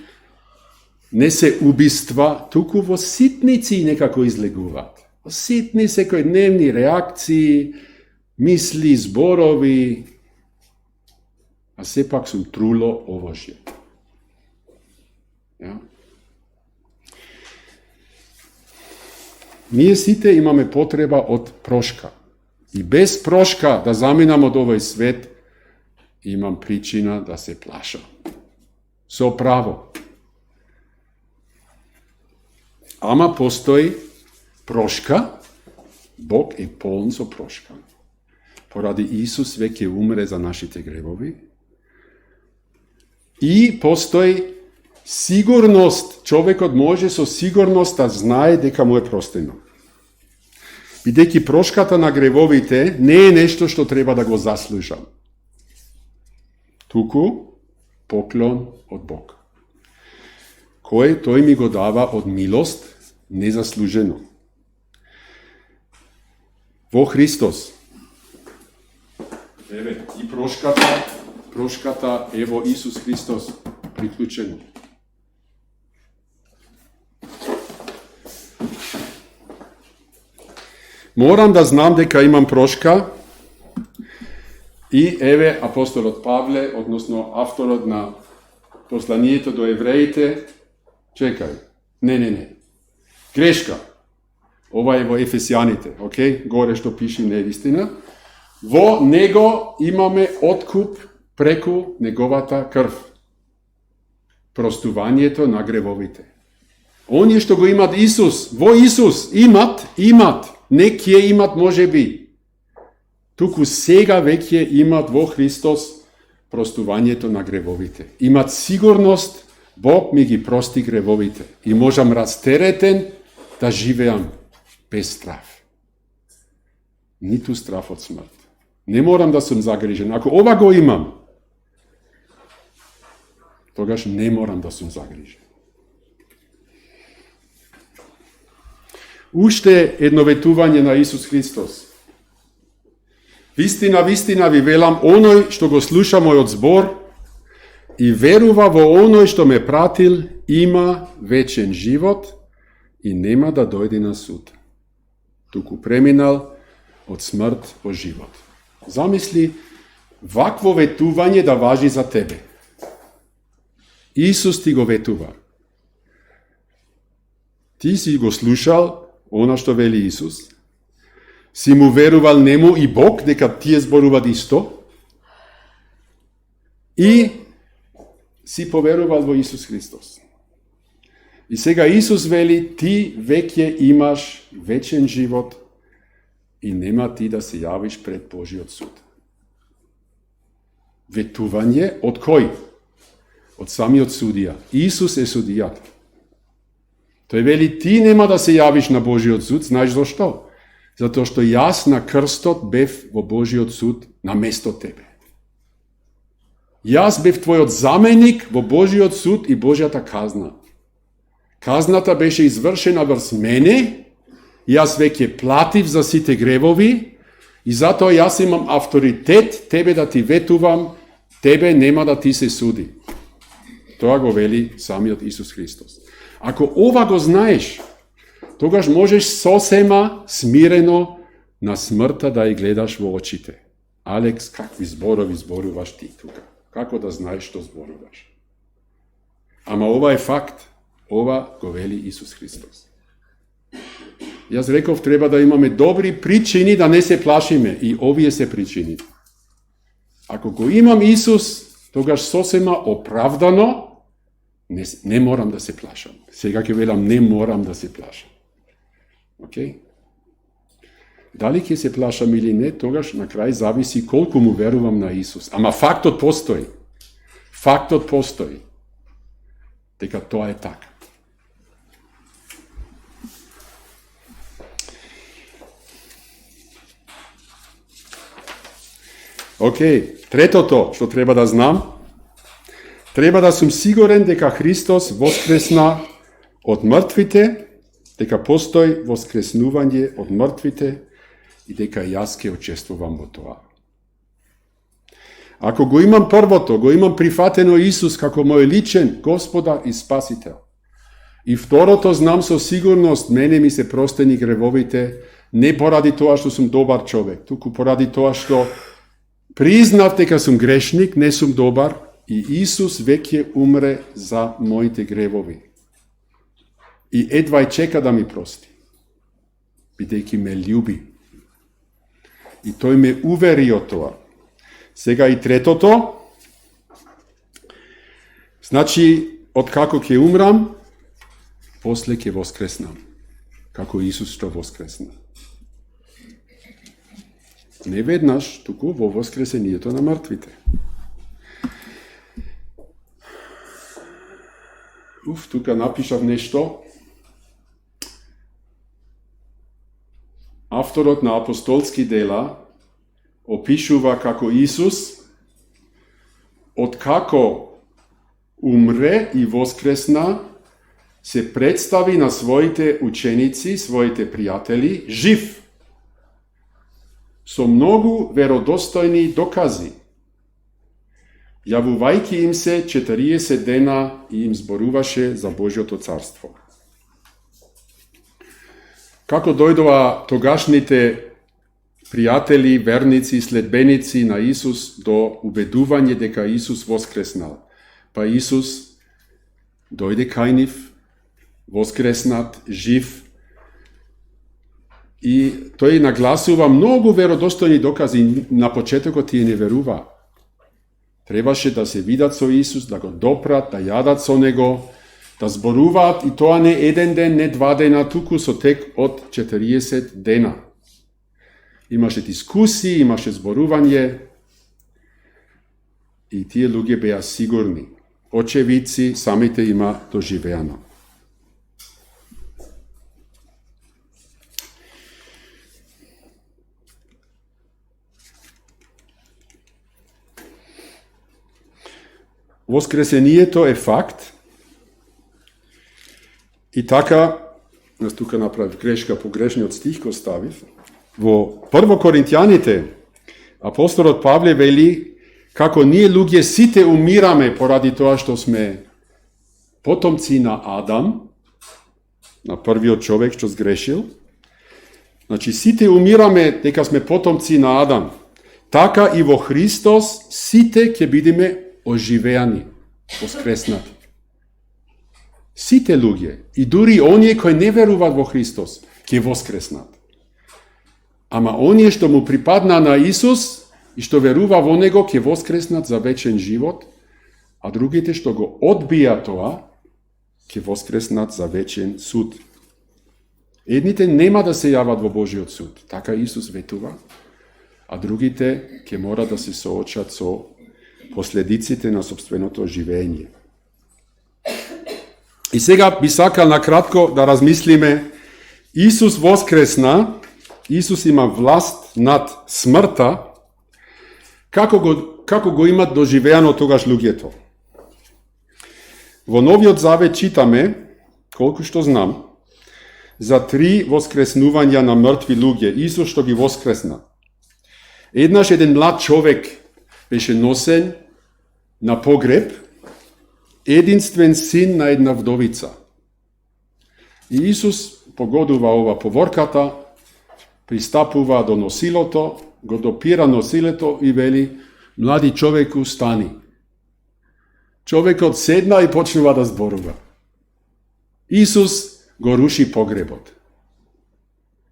nese ubistva tuku vo sitnici nekako izleguvat. O sitnice koji dnevni reakciji, misli, zborovi, a sepak sam trulo ovožje. Ja? Mi site imamo potreba od proška. I bez proška da zaminamo od ovaj svet, imam pričina da se plaša. So pravo. Ama postoji proška, Bog je poln so proška. Poradi Isus vek je umre za našite grevovi. I postoji sigurnost, čovjek može so sigurnost da znaje deka mu je prosteno. I deki proškata na grevovite ne je nešto što treba da go zaslužam. Tuku poklon od Boga. Koje to mi go dava od milost nezasluženo. Vo Hristos. Eve, i proškata, evo Isus Hristos priključeno. Moram da znam deka imam proška i eve apostol od Pavle, odnosno avtor od na poslanijeto do Evrejite, čekaj, ne, greška, ova je vo Efesijanite, ok, gore što piši neistina, vo nego imame otkup preku negovata krv, prostuvanje to na grevovite. On je što go imat Isus, vo Isus, imat, nekje imat može bi. Tuku sega vek je imat vo Hristos prostuvanje to na grevovite. Imat sigurnost, Bog mi gi prosti grevovite. I možem rastereten da živejam bez strah. Ni tu strah od smrt. Ne moram da sam zagrižen. Ako ova go imam, togaž ne moram da sam zagrižen. Ušte jedno vetuvanje na Isus Hristos. Vistina vi velam, onoj što go slušamo od zbor, i verува во оној што ме пратил, има вечен живот и нема да дојде на суд. Туку преминал од смрт во живот. Замисли, вакво ветување да важи за тебе. Исус ти го ветува. Ти си го слушал она што вели Исус, си му верувал нему и Бог дека тие зборуваат исто и си поверувал во Исус Христос. И сега Исус вели, ти веќе имаш вечен живот и нема ти да се јавиш пред Божиот суд. Ветување од кој? Од самиот судија. Исус е судијата. Тој вели, ти нема да се јавиш на Божиот суд, знаеш зашто? Затоа што јас на крстот бев во Божиот суд на место тебе. Јас бев твојот заменик во Божиот суд и Божјата казна. Казната беше извршена врз мене, јас веќе платив за сите гревови и затоа јас имам авторитет тебе да ти ветувам, тебе нема да ти се суди. Тоа го вели самиот Исус Христос. Ако ова го знаеш, тогаш можеш сосема смирено на смртта да ја гледаш во очите. Алекс, какви зборови зборуваш ти тука? Како да знаеш што зборуваш? Ама ова е факт. Ова го вели Исус Христос. Јас реков, треба да имаме добри причини да не се плашиме. И овие се причини. Ако го имам Исус, тогаш сосема оправдано, не морам да се плашам. Сега ќе велам, не морам да се плашам. Окей? Дали ќе се плашам или не, тогаш на крај зависи колку му верувам на Исус. Ама фактот постои. Фактот постои. Дека тоа е така. Окей, третото што треба да знам, треба да сум сигурен дека Христос воскресна од мртвите, дека постои воскреснување од мртвите и дека јас ќе учествувам во тоа. Ако го имам првото, го имам прифатено Исус како мој личен Господар и Спасител. И второто, знам со сигурност, мене ми се простени гревовите, не поради тоа што сум добар човек, туку поради тоа што признав дека сум грешник, не сум добар, и Исус веќе умре за моите гревови. И едва чека да ми прости, бидејќи ме љуби. И тој ме увери од тоа. Сега и третото, значи, од како ќе умрам, после ќе воскреснам, како Исус што воскресна. Не веднаш, туку во воскресението на мртвите. Тука напишав нешто. Авторот на апостолски дела опишува како Исус, откако умре и воскресна, се представи на своите ученици, своите пријатели, жив, со многу веродостојни докази, јавувајќи им се 40 дена и им зборуваше за Божјото царство. Како дојдоа тогашните пријатели, верници, следбеници на Исус до убедување дека Исус воскреснал? Па Исус дојде кај нив, воскреснат, жив, и тој нагласува многу веродостојни докази. На почетокот тие не верува. Требаше да се видат со Исус, да го допрат, да јадат со Него, да зборуваат, и тоа не еден ден, не 2 дена, туку со тек од 40 дена. Имаше дискусии, имаше зборување, и тие луѓе беа сигурни. Очевидци, самите има доживеано. Воскресението е факт. И така, јас тука направив грешка, погрешниот стих го ставив. Во Прво Коринтијаните, апостолот Павле вели Како ние луѓе сите умираме поради тоа што сме потомци на Адам, на првиот човек што сгрешил. Значи, сите умираме дека сме потомци на Адам. Така и во Христос сите ќе бидеме оживеани, воскреснати. Сите луѓе, и дури оние кои не веруваат во Христос, ќе воскреснат. Ама оние што му припадна на Исус и што верува во Него, ќе воскреснат за вечен живот, а другите што го одбија тоа, ќе воскреснат за вечен суд. Едните нема да се јават во Божиот суд, така Исус ветува, а другите ќе мора да се соочат со последиците на собственото живење. И сега би сакал накратко да размислиме, Исус воскресна, Исус има власт над смртта, како го имат доживеано тогаш луѓето. Во Новиот Завет читаме, колку што знам, за 3 воскреснувања на мртви луѓе, Исус што ги воскресна. Еднаш еден млад човек беше носен на погреб, единствен син на една вдовица. И Исус погодува ова поворката, пристапува до носилото, го допира носилето и вели, млади човеку, стани. Човекот седна и почнува да зборува. Исус го руши погребот.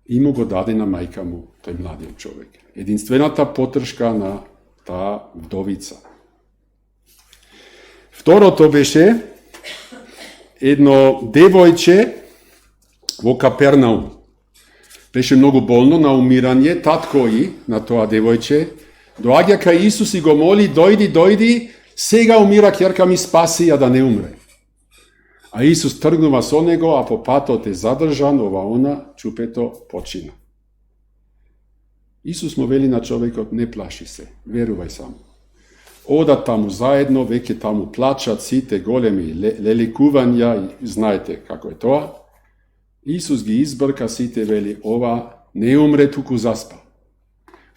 И му го даде на мајка му, тој младиот човек. Единствената потршка на таа вдовица. Второто беше едно девојче во Капернаум. Беше многу болно на умирање, татко и на тоа девојче доаѓа кај Исус и го моли, дојди, сега умира ќерка ми, спаси ја да не умре. А Исус тргнува со него, а по патот е задржан, она чупето почина. Исус му вели на човекот, не плаши се, верувај само. Одат таму заедно, веќе таму плачат сите големи леликувања, и знаете како е тоа. Исус ги избрка сите, вели, ова не умре, туку заспа.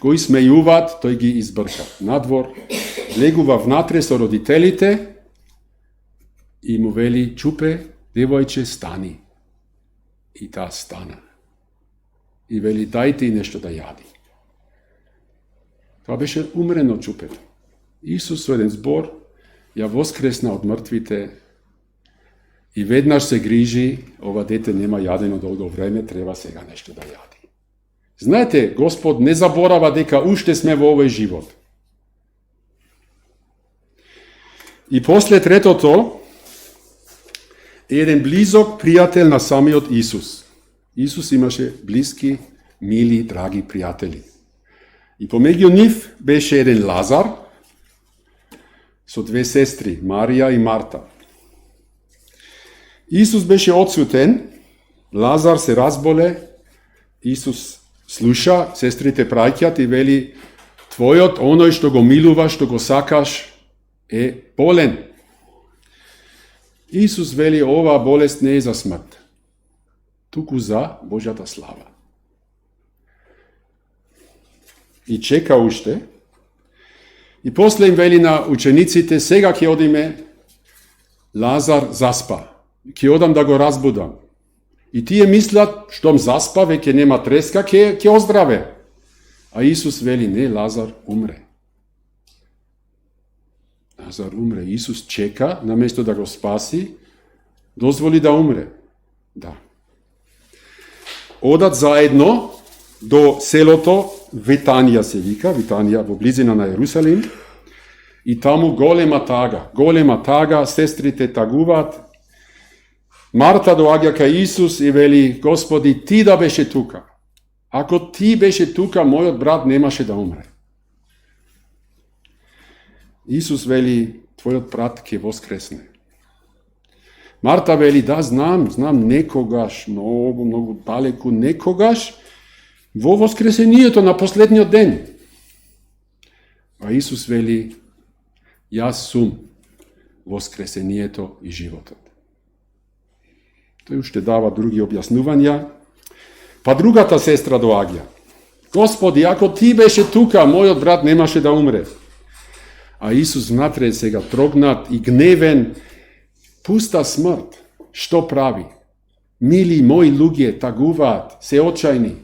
Кои смејуваат, тој ги избрка. Надвор, влегува внатре со родителите и му вели, чупе, девојче, стани. И таа стана. И вели, дајте и нешто да јади. Тоа беше умрено чупето. Исус со еден збор ја воскресна од мртвите и веднаш се грижи, ова дете нема јадено долго време, треба сега нешто да јади. Знаете, Господ не заборава дека уште сме во овој живот. И после третото, еден близок пријател на самиот Исус. Исус имаше блиски, мили, драги пријатели. И помеѓу нив беше еден Лазар со 2 сестри, Марија и Марта. Исус беше одсутен, Лазар се разболе, Исус слуша, сестрите праќат и вели, твојот, оној што го милуваш, што го сакаш, е болен. Исус вели, оваа болест не е за смрт, туку за Божјата слава. И чека уште. И после им вели на учениците, сега ќе одиме, Лазар заспа, ќе одам да го разбудам. И тие мислат, штом заспа, веќе нема треска, ќе оздраве. А Исус вели, не, Лазар умре. Лазар умре. Исус чека, наместо да го спаси, дозволи да умре. Да. Одат заедно до селото Витанија се вика, Витанија во близина на Јерусалим, и таму голема тага, сестрите тагуваат. Марта доаѓа кај Исус и вели, Господи, ти да беше тука. Ако ти беше тука, мојот брат немаше да умре. Исус вели, твојот брат ќе воскресне. Марта вели, да, знам, некогаш, многу далеку, некогаш, во воскресението на последниот ден. А Исус вели, јас сум воскресението и животот. Тој уште дава други објаснувања. Па другата сестра доаѓа. Господи, ако ти беше тука, мојот брат немаше да умре. a Isus внатре сега трогнат и гневен, пуста смрт. Што прави? Мили мои луѓе тагуваат, се очајни.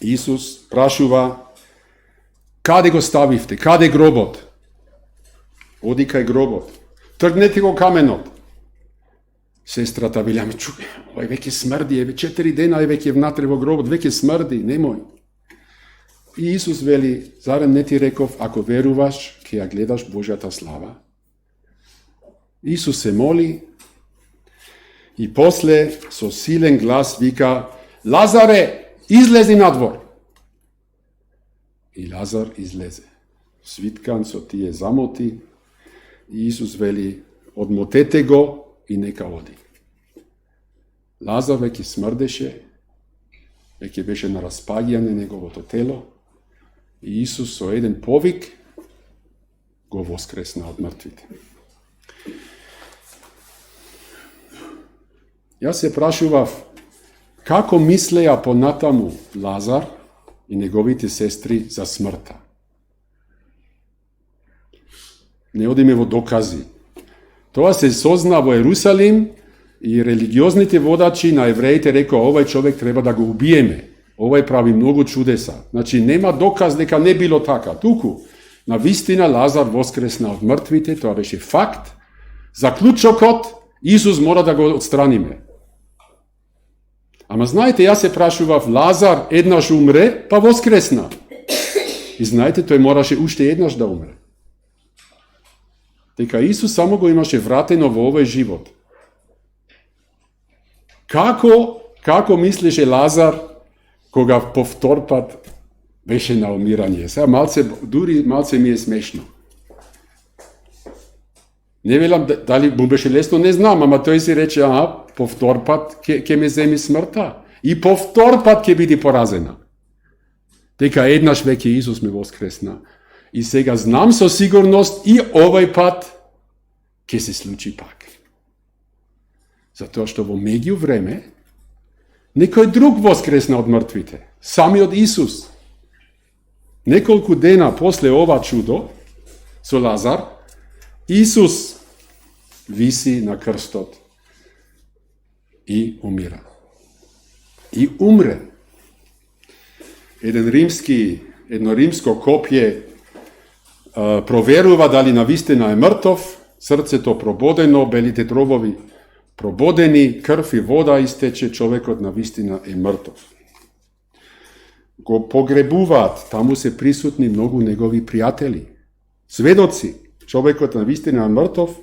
Исус прашува, каде го ставивте? Каде гробот? Оди кај гробот. Тргнете го каменот. Сестрата вели, чуј, овој веќе смрди, 4 дена е веќе внатре во гробот, веќе смрди, немој. И Исус вели, зарем не ти реков, ако веруваш, ќе ја гледаш Божјата слава. Исус се моли и после со силен глас вика, Лазаре, излези надвор. И Лазар излезе. Свиткан со тие замоти. И Исус вели, одмотете го и нека оди. Лазар веќе смрдеше, веќе беше на распаѓање неговото тело. И Исус со еден повик го воскресна од мртвите. Јас се прашував, како мислеја понатаму Лазар и неговите сестри за смртта? Не одиме во докази. Тоа се созна во Ерусалим и религиозните водачи на евреите рекоа, овај човек треба да го убиеме. Овај прави многу чудеса. Значи, нема доказ дека не било така. Туку, на вистина Лазар воскресна од мртвите, тоа беше факт. Заклучокот, Исус мора да го отстраниме. Ама знаете, јас се прашував, Лазар еднаш умре, па воскресна. И знаете, тој мораше уште еднаш да умре. Дека Исус само го имаше вратено во овој живот. Како мислеше Лазар кога повтор пат беше на умирање? Сега дури малце ми е смешно. Не велам дали му беше лесно, не знам, ама тој си рече, повтор пат ќе ме земи смртта. И повтор пат ќе биде поразена. Дека еднаш веќе Исус ме воскресна. И сега знам со сигурност и овој пат ќе се случи пак. Затоа што во меѓу време некој друг воскресна од мртвите, самиот Исус. Неколку дена после ова чудо со Лазар, Исус виси на крстот и умира. И умре. Едно римско копје проверува дали навистина е мртов, срцето прободено, белите дробови прободени, крв и вода истече, човекот навистина е мртов. Го погребуваат, таму се присутни многу негови пријатели, сведоци. Човекот навистина е мртов,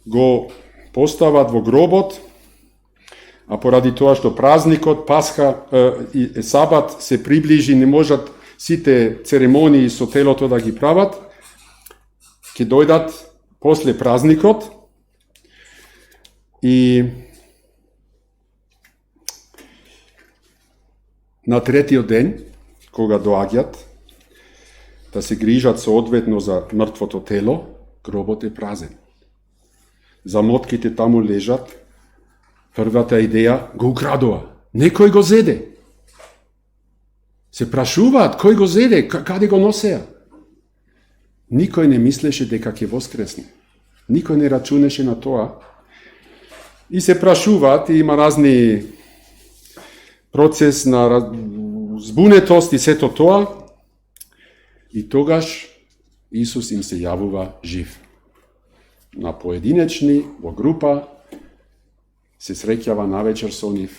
го постават во гробот, а поради тоа што празникот, Пасха и Сабат се приближи, не можат сите церемонии со телото да ги прават, ќе дојдат после празникот и на третиот ден, кога доаѓат да се грижат соодветно за мртвото тело, гробот е празен. Замотките таму лежат. Првата идеја го украдува. Некој го зеде. Се прашуваат кој го зеде, каде го носеа. Никој не мислеше дека ќе воскресне. Никој не рачунеше на тоа. И се прашуваат, и има разни процес на збунетост и сето тоа. И тогаш Исус им се јавува жив. На поединечни, во група, се среќава навечер со нив,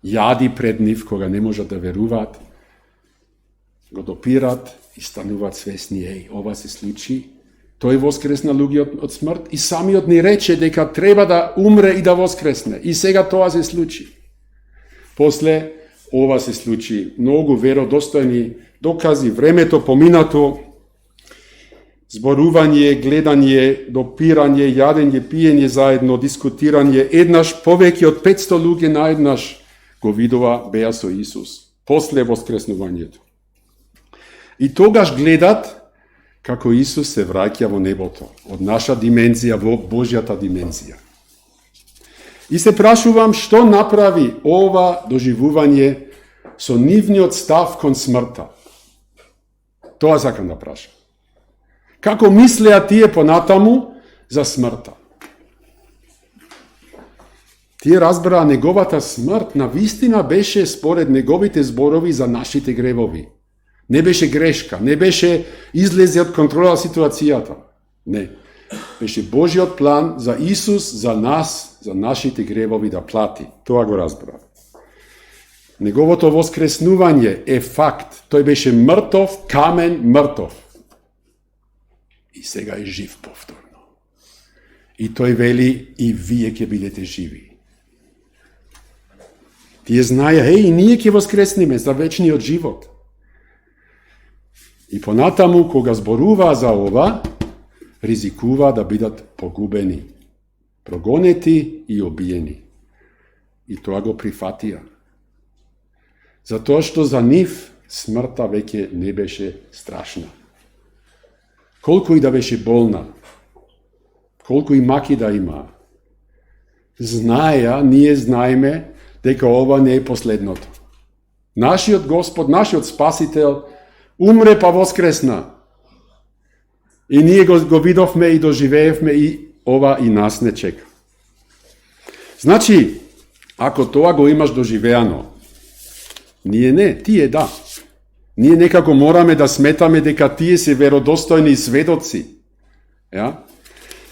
јади пред нив кога не можат да веруваат, го допират и стануваат свесни, ова се случи, тој воскресна луѓе од смрт и самиот ни рече дека треба да умре и да воскресне. И сега тоа се случи. После ова се случи, многу веродостојни докази, времето поминато, зборување, гледање, допирање, јадење, пиење заедно, дискутирање, еднаш повеќе од 500 луѓе наеднаш го видува беа со Исус, после воскреснувањето. И тогаш гледат како Исус се враќа во небото, од наша димензија во Божјата димензија. И се прашувам што направи ова доживување со нивниот став кон смртта. Тоа сакам да прашам. Како мислеа тие понатаму за смртта? Тие разбраа неговата смрт на вистина беше според неговите зборови за нашите гревови. Не беше грешка, не беше излезе од контрола ситуацијата. Не. Беше Божиот план за Исус, за нас, за нашите гревови да плати. Тоа го разбраа. Неговото воскреснување е факт. Тој беше мртов, камен мртов. И сега е жив повторно. И тој вели, и вие ќе бидете живи. Тие знаја, и ние ќе воскреснеме за вечниот живот. И понатаму, кога зборуваа за ова, ризикуваа да бидат погубени, прогонети и обиени. И тоа го прифатија. Затоа што за нив смртта веќе не беше страшна. Колку и да беше болна, колку и маки да има, знаеа, ние знаеме дека ова не е последното. Нашиот Господ, нашиот Спасител умре па воскресна. И ние го видовме и доживеевме и ова и нас не чека. Значи, ако тоа го имаш доживеано, ние не, тие да. Ние некако мораме да сметаме дека тие се веродостојни сведоци. Ja?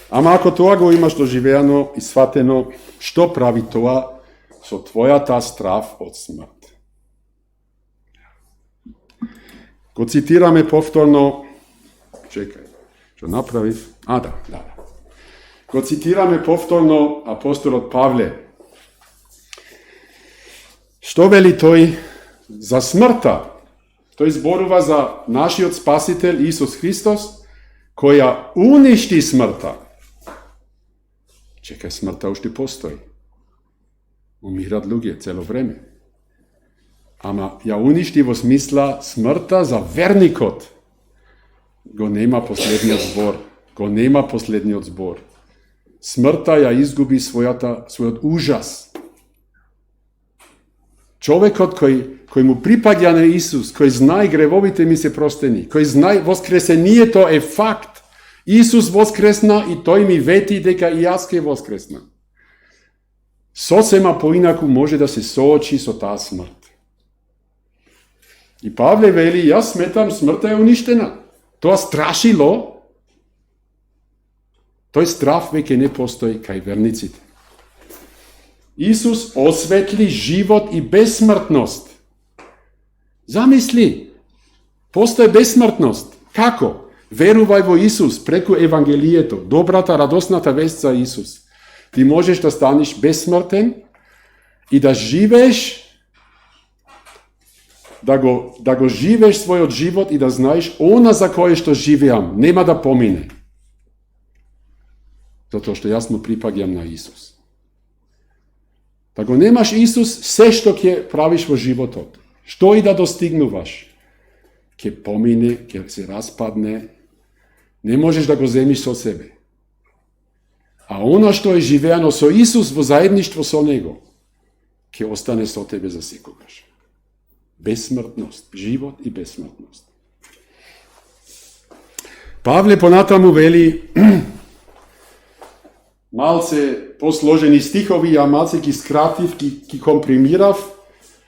Ама ако тоа го имаш доживеано и сватено, што прави тоа со твојата страв од смрт? Го цитираме повторно, чекај, што направив? Да. Го цитираме повторно апостолот Павле. Што вели тој за смртта? Тој зборува за нашиот Спасител Исус Христос, која уништи смртта. Чекај, смртта уште постои. Умират луѓе цело време. Ама ја уништи во смисла смртта за верникот. Го нема последниот збор. Го нема последниот збор. Смртта ја изгуби својот ужас. Човекот кој му припаѓа на Исус, кој знае гревовите ми се простени, кој знае воскресението е факт. Исус воскресна и тој ми вети дека и јас ќе воскресна. Сосема поинаку може да се соочи со таа смрт. И Павле вели, јас сметам смртта е уништена. Тоа страшило, тој страв веќе не постои кај верниците. Исус осветли живот и безсмртност. Замисли, постои безсмртност. Како? Верувај во Исус преку Евангелието, добрата, радосната вест за Исус. Ти можеш да станеш безсмртен и да живееш, да го живееш својот живот и да знаеш она за кое што живеам нема да помине. Затоа што јас му припаѓам на Исус. Да го немаш Исус, се што ќе правиш во животот, што и да достигнуваш, ќе помине, ќе се распадне, не можеш да го земиш со себе. А она што е живеано со Исус во заедништво со Него, ќе остане со тебе за секогаш. Безсмртност, живот и безсмртност. Павле понатаму вели, малце посложени стихови, а малце ги скратив, ги компримирав,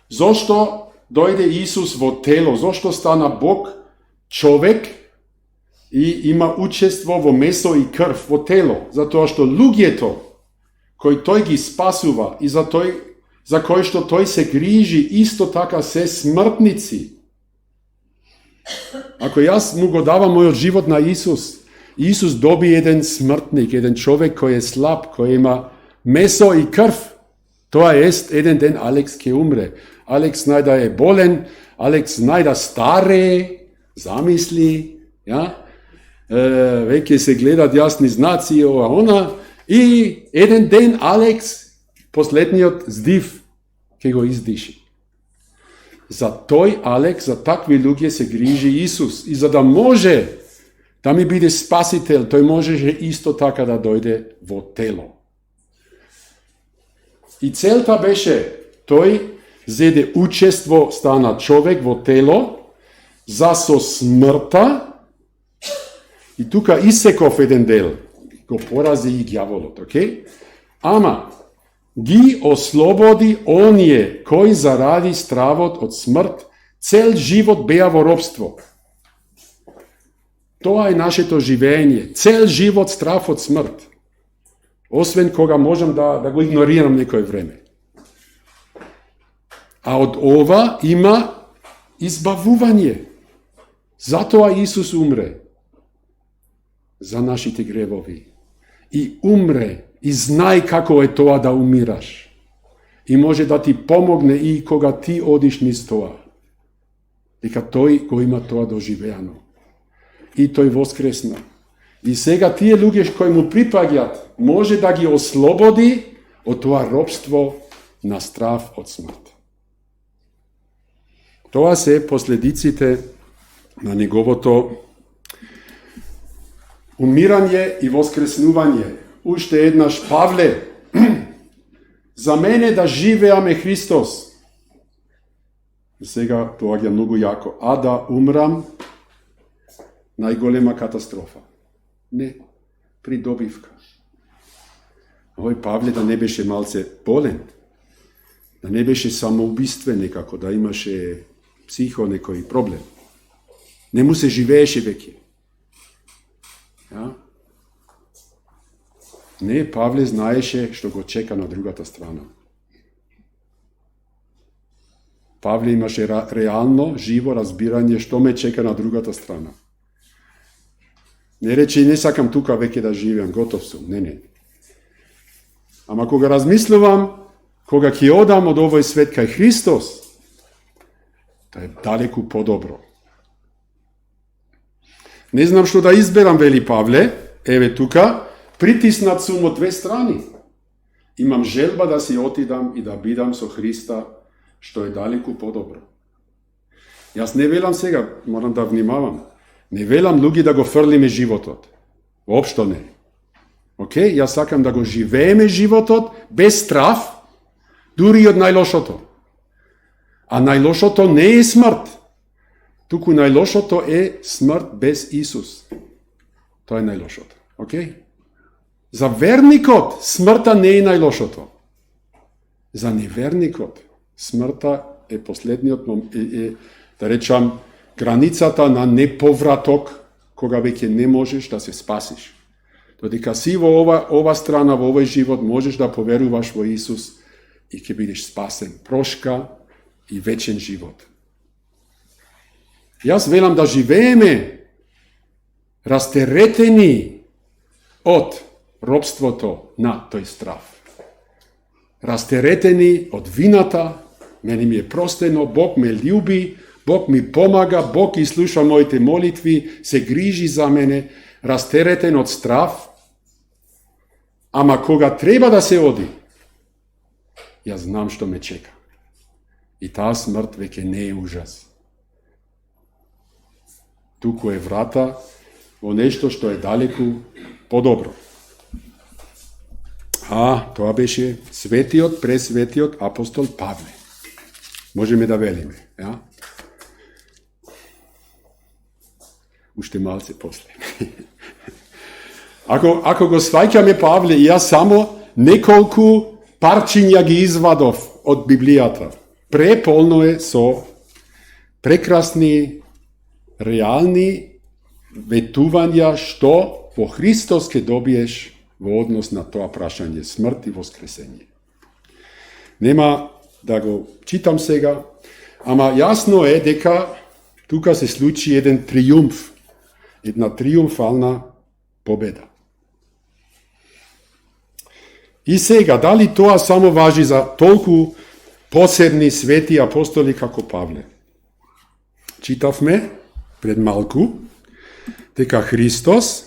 зошто дојде Исус во тело, зошто стана Бог човек и има учество во месо и крв во тело, затоа што луѓето кои тој ги спасува и за кој што тој се грижи, исто така се смртници. Ако јас му го давам мојот живот на Исус, Исус доби еден смртник, еден човек кој е слаб, кој има месо и крв. Тоа е еден ден Алекс ќе умре. Алекс најда е болен, Алекс најда старе, замисли, веќе се гледат јасни знаци, ова, она, и еден ден Алекс, последниот здив, ќе го издиши. За тој Алекс, за такви луѓе се грижи Исус. И за да може да ми биде спасител, тој можеше исто така да дојде во тело. И целта беше, тој зеде учество, стана човек во тело за со смртта, и тука исеков еден дел, го порази и ѓаволот, окей? Ама, ги ослободи оние кои заради стравот од смрт цел живот беа во робство. Тоа е нашето живење, цел живот страв од смрт. Освен кога можам да го игнорирам некој време. А од ова има избавување. Затоа Исус умре за нашите гревови. И умре, и знај како е тоа да умираш. И може да ти помогне и кога ти одиш низ тоа. Дека тој го има тоа доживеано. И тој воскресна. И сега тие луѓе кои му припаѓат, може да ги ослободи од тоа робство на страв од смрт. Тоа се последиците на неговото умирање и воскреснување. Уште еднаш, Павле, за мене да живеаме Христос. Сега тоа е многу јако. А да умрам, најголема катастрофа. Не, придобивка. Овој Павле да не беше малце болен, да не беше самоубиствен некако, да имаше психо некој проблем. Не му се живееше веќе. Ja? Не, Павле знаеше што го чека на другата страна. Павле имаше реално, живо разбирање што ме чека на другата страна. Не рече, не сакам тука веќе да живеам, готов сум. Не. Ама кога размислувам, кога ќе одам од овој свет кај Христос, тоа е далеку подобро. Не знам што да изберам, вели Павле, еве тука, притиснат сум од две страни. Имам желба да си отидам и да бидам со Христа, што е далеку подобро. Јас не велам сега, морам да внимавам, не велам луѓе да го фрлиме животот. Воопшто не. Океј, јас сакам да го живееме животот без страв, дури и од најлошото. А најлошото не е смрт. Туку најлошото е смрт без Исус. Тоа е најлошото. Океј? За верникот смртта не е најлошото. За неверникот смртта е последниот, да речам, границата на неповраток, кога веќе не можеш да се спасиш. Додека си во ова страна, во овој живот, можеш да поверуваш во Исус и ќе бидеш спасен. Прошка и вечен живот. Јас велам да живееме растеретени од робството на тој страв. Растеретени од вината, мене ми е простено, Бог ме љуби, Бог ми помага, Бог изслуша моите молитви, се грижи за мене, растеретен од страв. Ама кога треба да се оди, јас знам што ме чека. И таа смрт веќе не е ужас. Туку е врата во нешто што е далеку подобро. А, тоа беше светиот, пресветиот апостол Павле. Можеме да велиме, ја? Уште малце после. Ако го сваќаме Павле, јас само неколку парчиња ги извадов од Библијата. Преполно е со прекрасни, реални ветувања што во Христос ке добиеш во однос на тоа прашање смрт и воскресење. Нема да го читам сега, ама јасно е дека тука се случи еден триумф, една триумфална победа. И сега, дали тоа само важи за толку посебни свети апостоли како Павле? Читавме пред малку дека Христос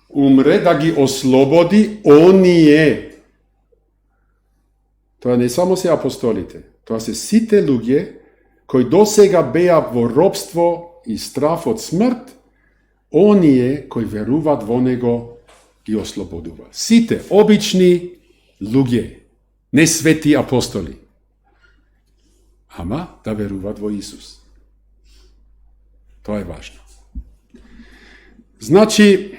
умре да ги ослободи оние. Тоа не само се апостолите, тоа се сите луѓе кои досега беа во робство и страф од смрт, оние кои веруваат во него ги ослободува. Сите обични луѓе, не свети апостоли. ама да веруваат во Исус. Тоа е важно. Значи,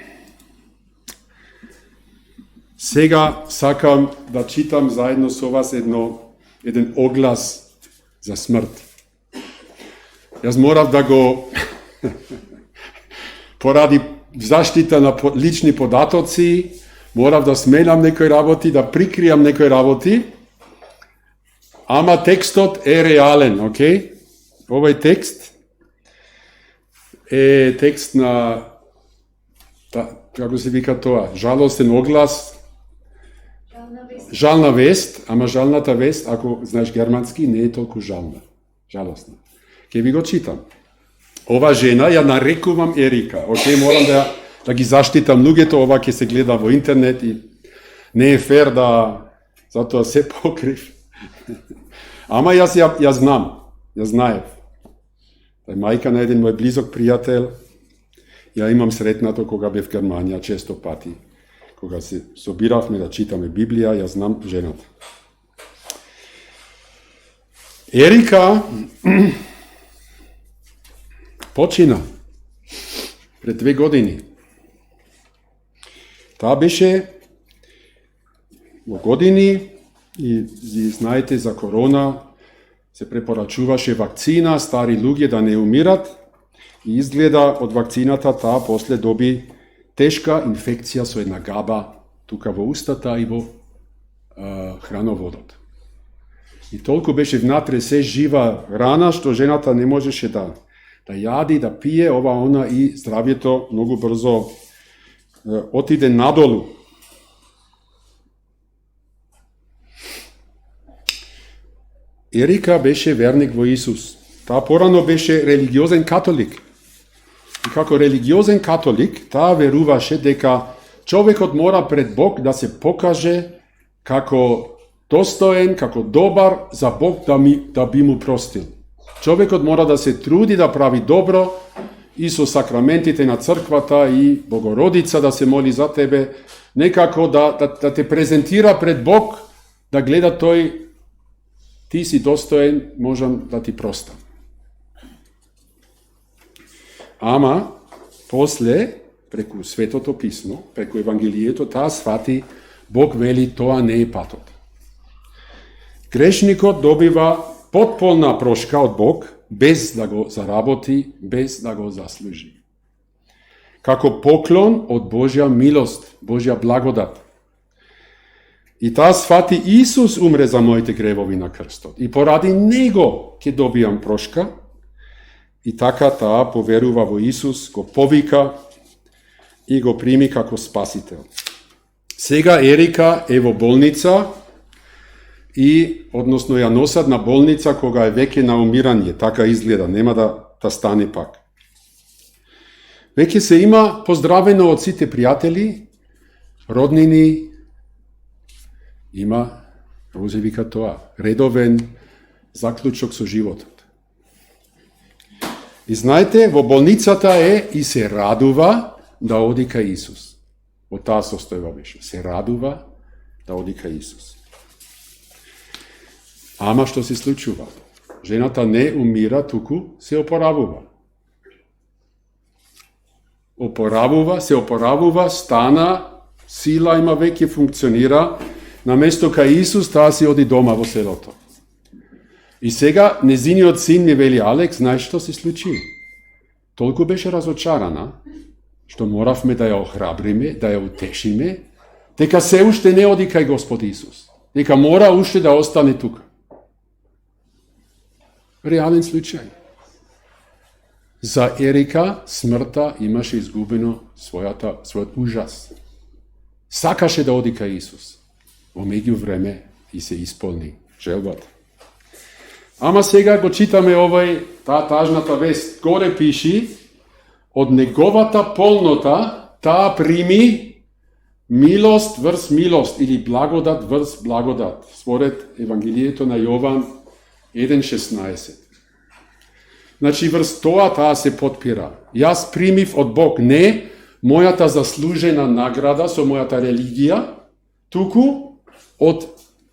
сега сакам да читам заедно со вас еден оглас за смрт. Јас морав да го поради заштита на лични податоци, морав да сменам некои работи, да прикријам некои работи, ама текстот е реален, окей? Овој текст е текст на, како се вика тоа, жалостен оглас, жална вест, ама жалната вест, ако знаеш германски, не е толку жална, жалостна. Ке ви го читам. Ова жена ја нарекувам Ерика. Окей, морам да ги заштитам луѓето, ова ќе се гледа во интернет и не е фер да затоа се покрив. Ама јас знам, јас знаев. Тај мајка на еден мој близок пријател, ја имам сретнато кога бев в Германија често пати. Кога се собиравме да читаме Библија, ја знам жената. Ерика почина пред 2 години. Таа беше во години и знаете за корона се препорачуваше вакцина, стари луѓе да не умират и изгледа од вакцината таа после доби тешка инфекција со една габа тука во устата и во храноводот. И толку беше внатре се жива рана што жената не можеше да јади, да пие, ова она и здравјето многу брзо отиде надолу. Ерика беше верник во Исус. Таа порано беше религиозен католик. И како религиозен католик, таа веруваше дека човекот мора пред Бог да се покаже како достоен, како добар за Бог да би му простил. Човекот мора да се труди да прави добро и со сакраментите на црквата и Богородица да се моли за тебе, некако да те презентира пред Бог, да гледа тој, ти си достоен, можам да ти простам. Ама, после, преку Светото Писмо, преку Евангелието, таа свати, Бог вели, тоа не е патот. Грешникот добива потполна прошка од Бог, без да го заработи, без да го заслужи. Како поклон од Божја милост, Божја благодат. И таа свати Исус умре за моите гревови на крстот. И поради Него ќе добијам прошка. И така таа поверува во Исус, го повика и го прими како спасител. Сега Ерика е во болница и, односно, ја носат на болница кога е веќе на умирање. Така изгледа, нема да стане пак. Веќе се има поздравено од сите пријатели, роднини, има, како се вика тоа, редовен заклучок со животот. И знаете, во болницата е и се радува да оди кај Исус. Во таа состојба беше. Се радува да оди кај Исус. Ама што се случува? Жената не умира, туку се опоравува. Се опоравува, стана, сила има веќе функционира, наместо кај Исус таа си оди дома во селото. И сега незиниот син ми вели, Алекс, знаеш што се случи? Толку беше разочарана, што моравме да ја охрабриме, да ја утешиме, дека се уште не оди кај Господ Исус. Дека мора уште да остане тука. Реален случај. За Ерика смртта имаше изгубено својот ужас. Сакаше да оди кај Исус. Во меѓувреме и се исполни желбата. Ама сега го читаме таа тажната вест. Горе пиши, од неговата полнота таа прими милост врз милост или благодат врз благодат. Според Евангелието на Јован 1.16. Значи, врз тоа таа се потпира. Јас примив од Бог не мојата заслужена награда со мојата религија, туку од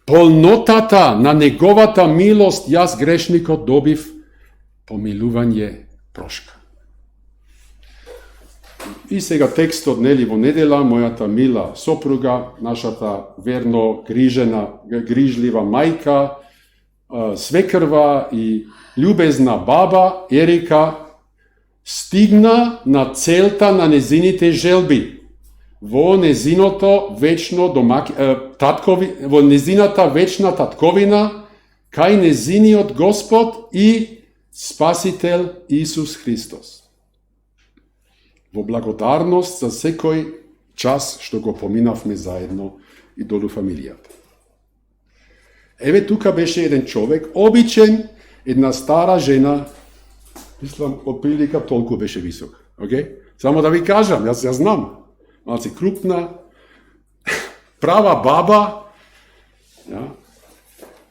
полнотата на неговата милост, јас грешникот добив помилување, прошка. И сега текстот, нели, во недела, мојата мила сопруга, нашата верно грижлива мајка, свекрва и љубезна баба Ерика стигна на целта на незините желби во незиното вечно во незината вечна татковина кај незиниот Господ и Спасител Исус Христос. Во благодарност за секој час што го поминавме заедно и долу фамилијата. Еве тука беше еден човек, обичен, една стара жена, мислам, отприлика толку беше висок. Okay? Само да ви кажам, јас знам. Малци крупна, права баба. Ja?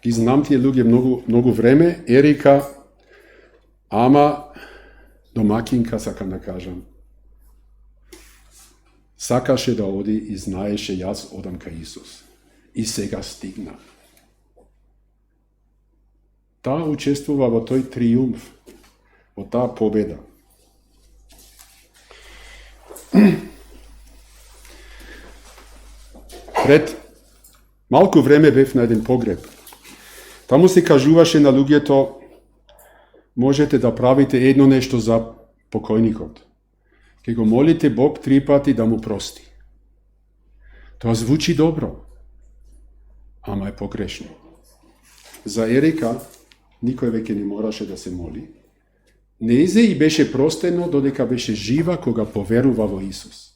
Ги знам тие луѓе многу време. Ерика, ама домакинка, сакам да кажам. Сакаше да оди и знаеше јас одам кај Исус. И сега стигна. Таа учествува во тој триумф, во таа победа. Пред малку време бев на еден погреб. Таму се кажуваше на луѓето, можете да правите едно нешто за покојникот. Ке го молите Бог 3 пати да му прости. Тоа звучи добро, ама е погрешно. За Ерика никој веќе не мораше да се моли. Незе и беше простено додека беше жива кога поверува во Исус.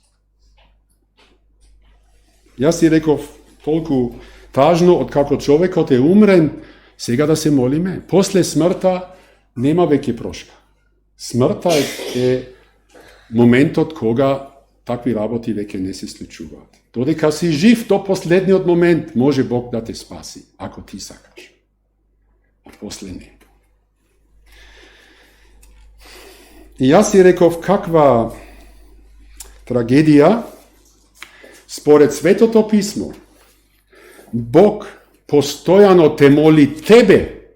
Јас си реков толку тажно откако човекот е умрен, сега да се молиме. После смртта нема веќе прошка. Смртта е моментот кога такви работи веќе не се случуваат. Додека си жив до последниот момент, може Бог да те спаси, ако ти сакаш. А после не. И јас си реков каква трагедија според Светото писмо. Бог постојано те моли тебе,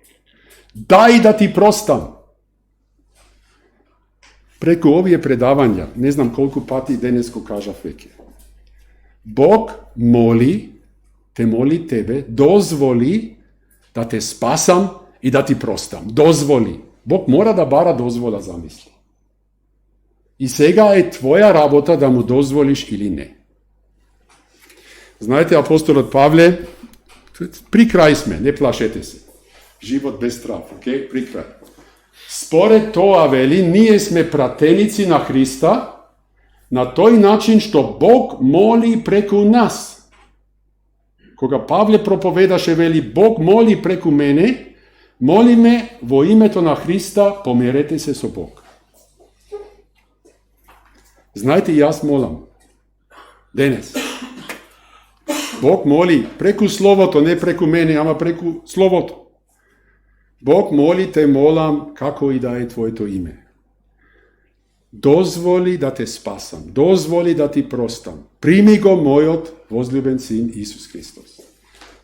дај да ти простам. Преку овие предавања, не знам колку пати денес го кажав веќе. Бог те моли тебе, дозволи да те спасам и да ти простам. Дозволи. Бог мора да бара дозвола, замисли. И сега е твоја работа да му дозволиш или не. Знаете, апостолот Павле, при крај сме, не плашете се. Живот без страв, окей? При крај. Според тоа, вели, ние сме пратеници на Христа на тој начин што Бог моли преку нас. Кога Павле проповедаше, вели, Бог моли преку мене, молиме во името на Христа, померете се со Бог. Знаете, јас молам. Денес. Бог моли преку Словото, не преку мене, ама преку Словото. Бог моли, те молам, како и да е твоето име. Дозволи да те спасам, дозволи да ти простам. Прими го мојот возлюбен син Исус Христос.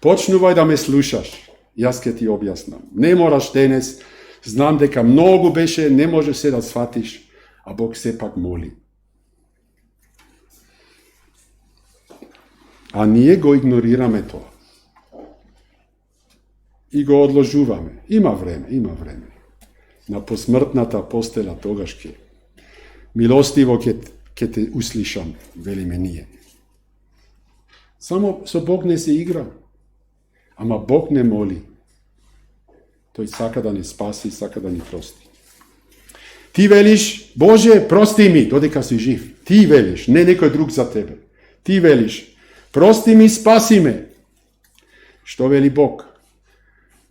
Почнувај да ме слушаш, јас ке ти објаснам. Не мораш денес, знам дека многу беше, не можеш се да сватиш, а Бог сепак моли. А ние го игнорираме тоа. И го одложуваме. Има време. На посмртната постела тогаш ке милостиво ке те услишам, велиме ние. Само со Бог не се игра. Ама Бог не моли. Тој сака да не спаси, сака да ни прости. Ти велиш, Боже, прости ми, додека си жив. Ти велиш, не некој друг за тебе. Ти велиш, прости ми, спаси ме. Што вели Бог?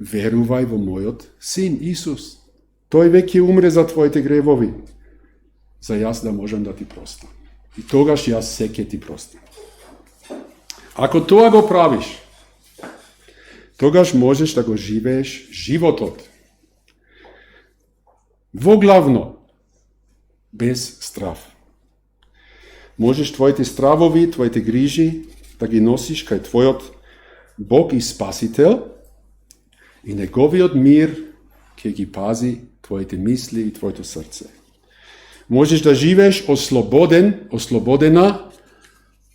Верувај во мојот син Исус. Тој веќе умре за твоите гревови, за јас да можам да ти простам. И тогаш јас се ќе ти простам. Ако тоа го правиш, тогаш можеш да го живееш животот воглавно, без страв. Можеш твоите стравови, твоите грижи да ги носиш кај твојот Bog i spasitelj i njegoviot mir ќе ги пази твоите мисли и твоето срце. Можеш да живееш ослободена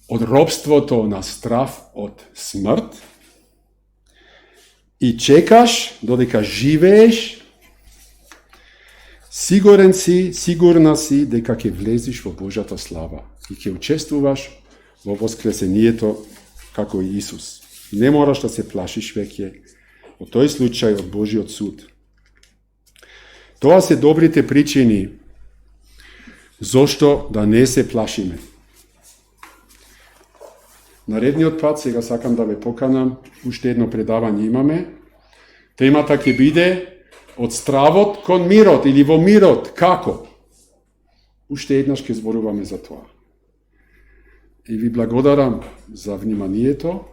од робството на страв од смрт и чекаш додека живееш, сигурна си дека ќе влезеш во Божјата слава и ќе учествуваш во воскресението како и Исус. Не мораш да се плашиш веќе во тој случај од Божиот суд. Тоа се добрите причини зошто да не се плашиме. Наредниот пат, сега сакам да ве поканам, уште едно предавање имаме. Темата ќе биде од стравот кон мирот или во мирот, како? Уште еднаш ќе зборуваме за тоа. И ви благодарам за вниманието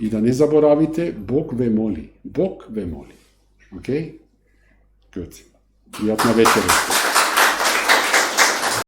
и да не заборавите, Бог ве моли. Бог ве моли. Окей? Good. Пријатна вечер.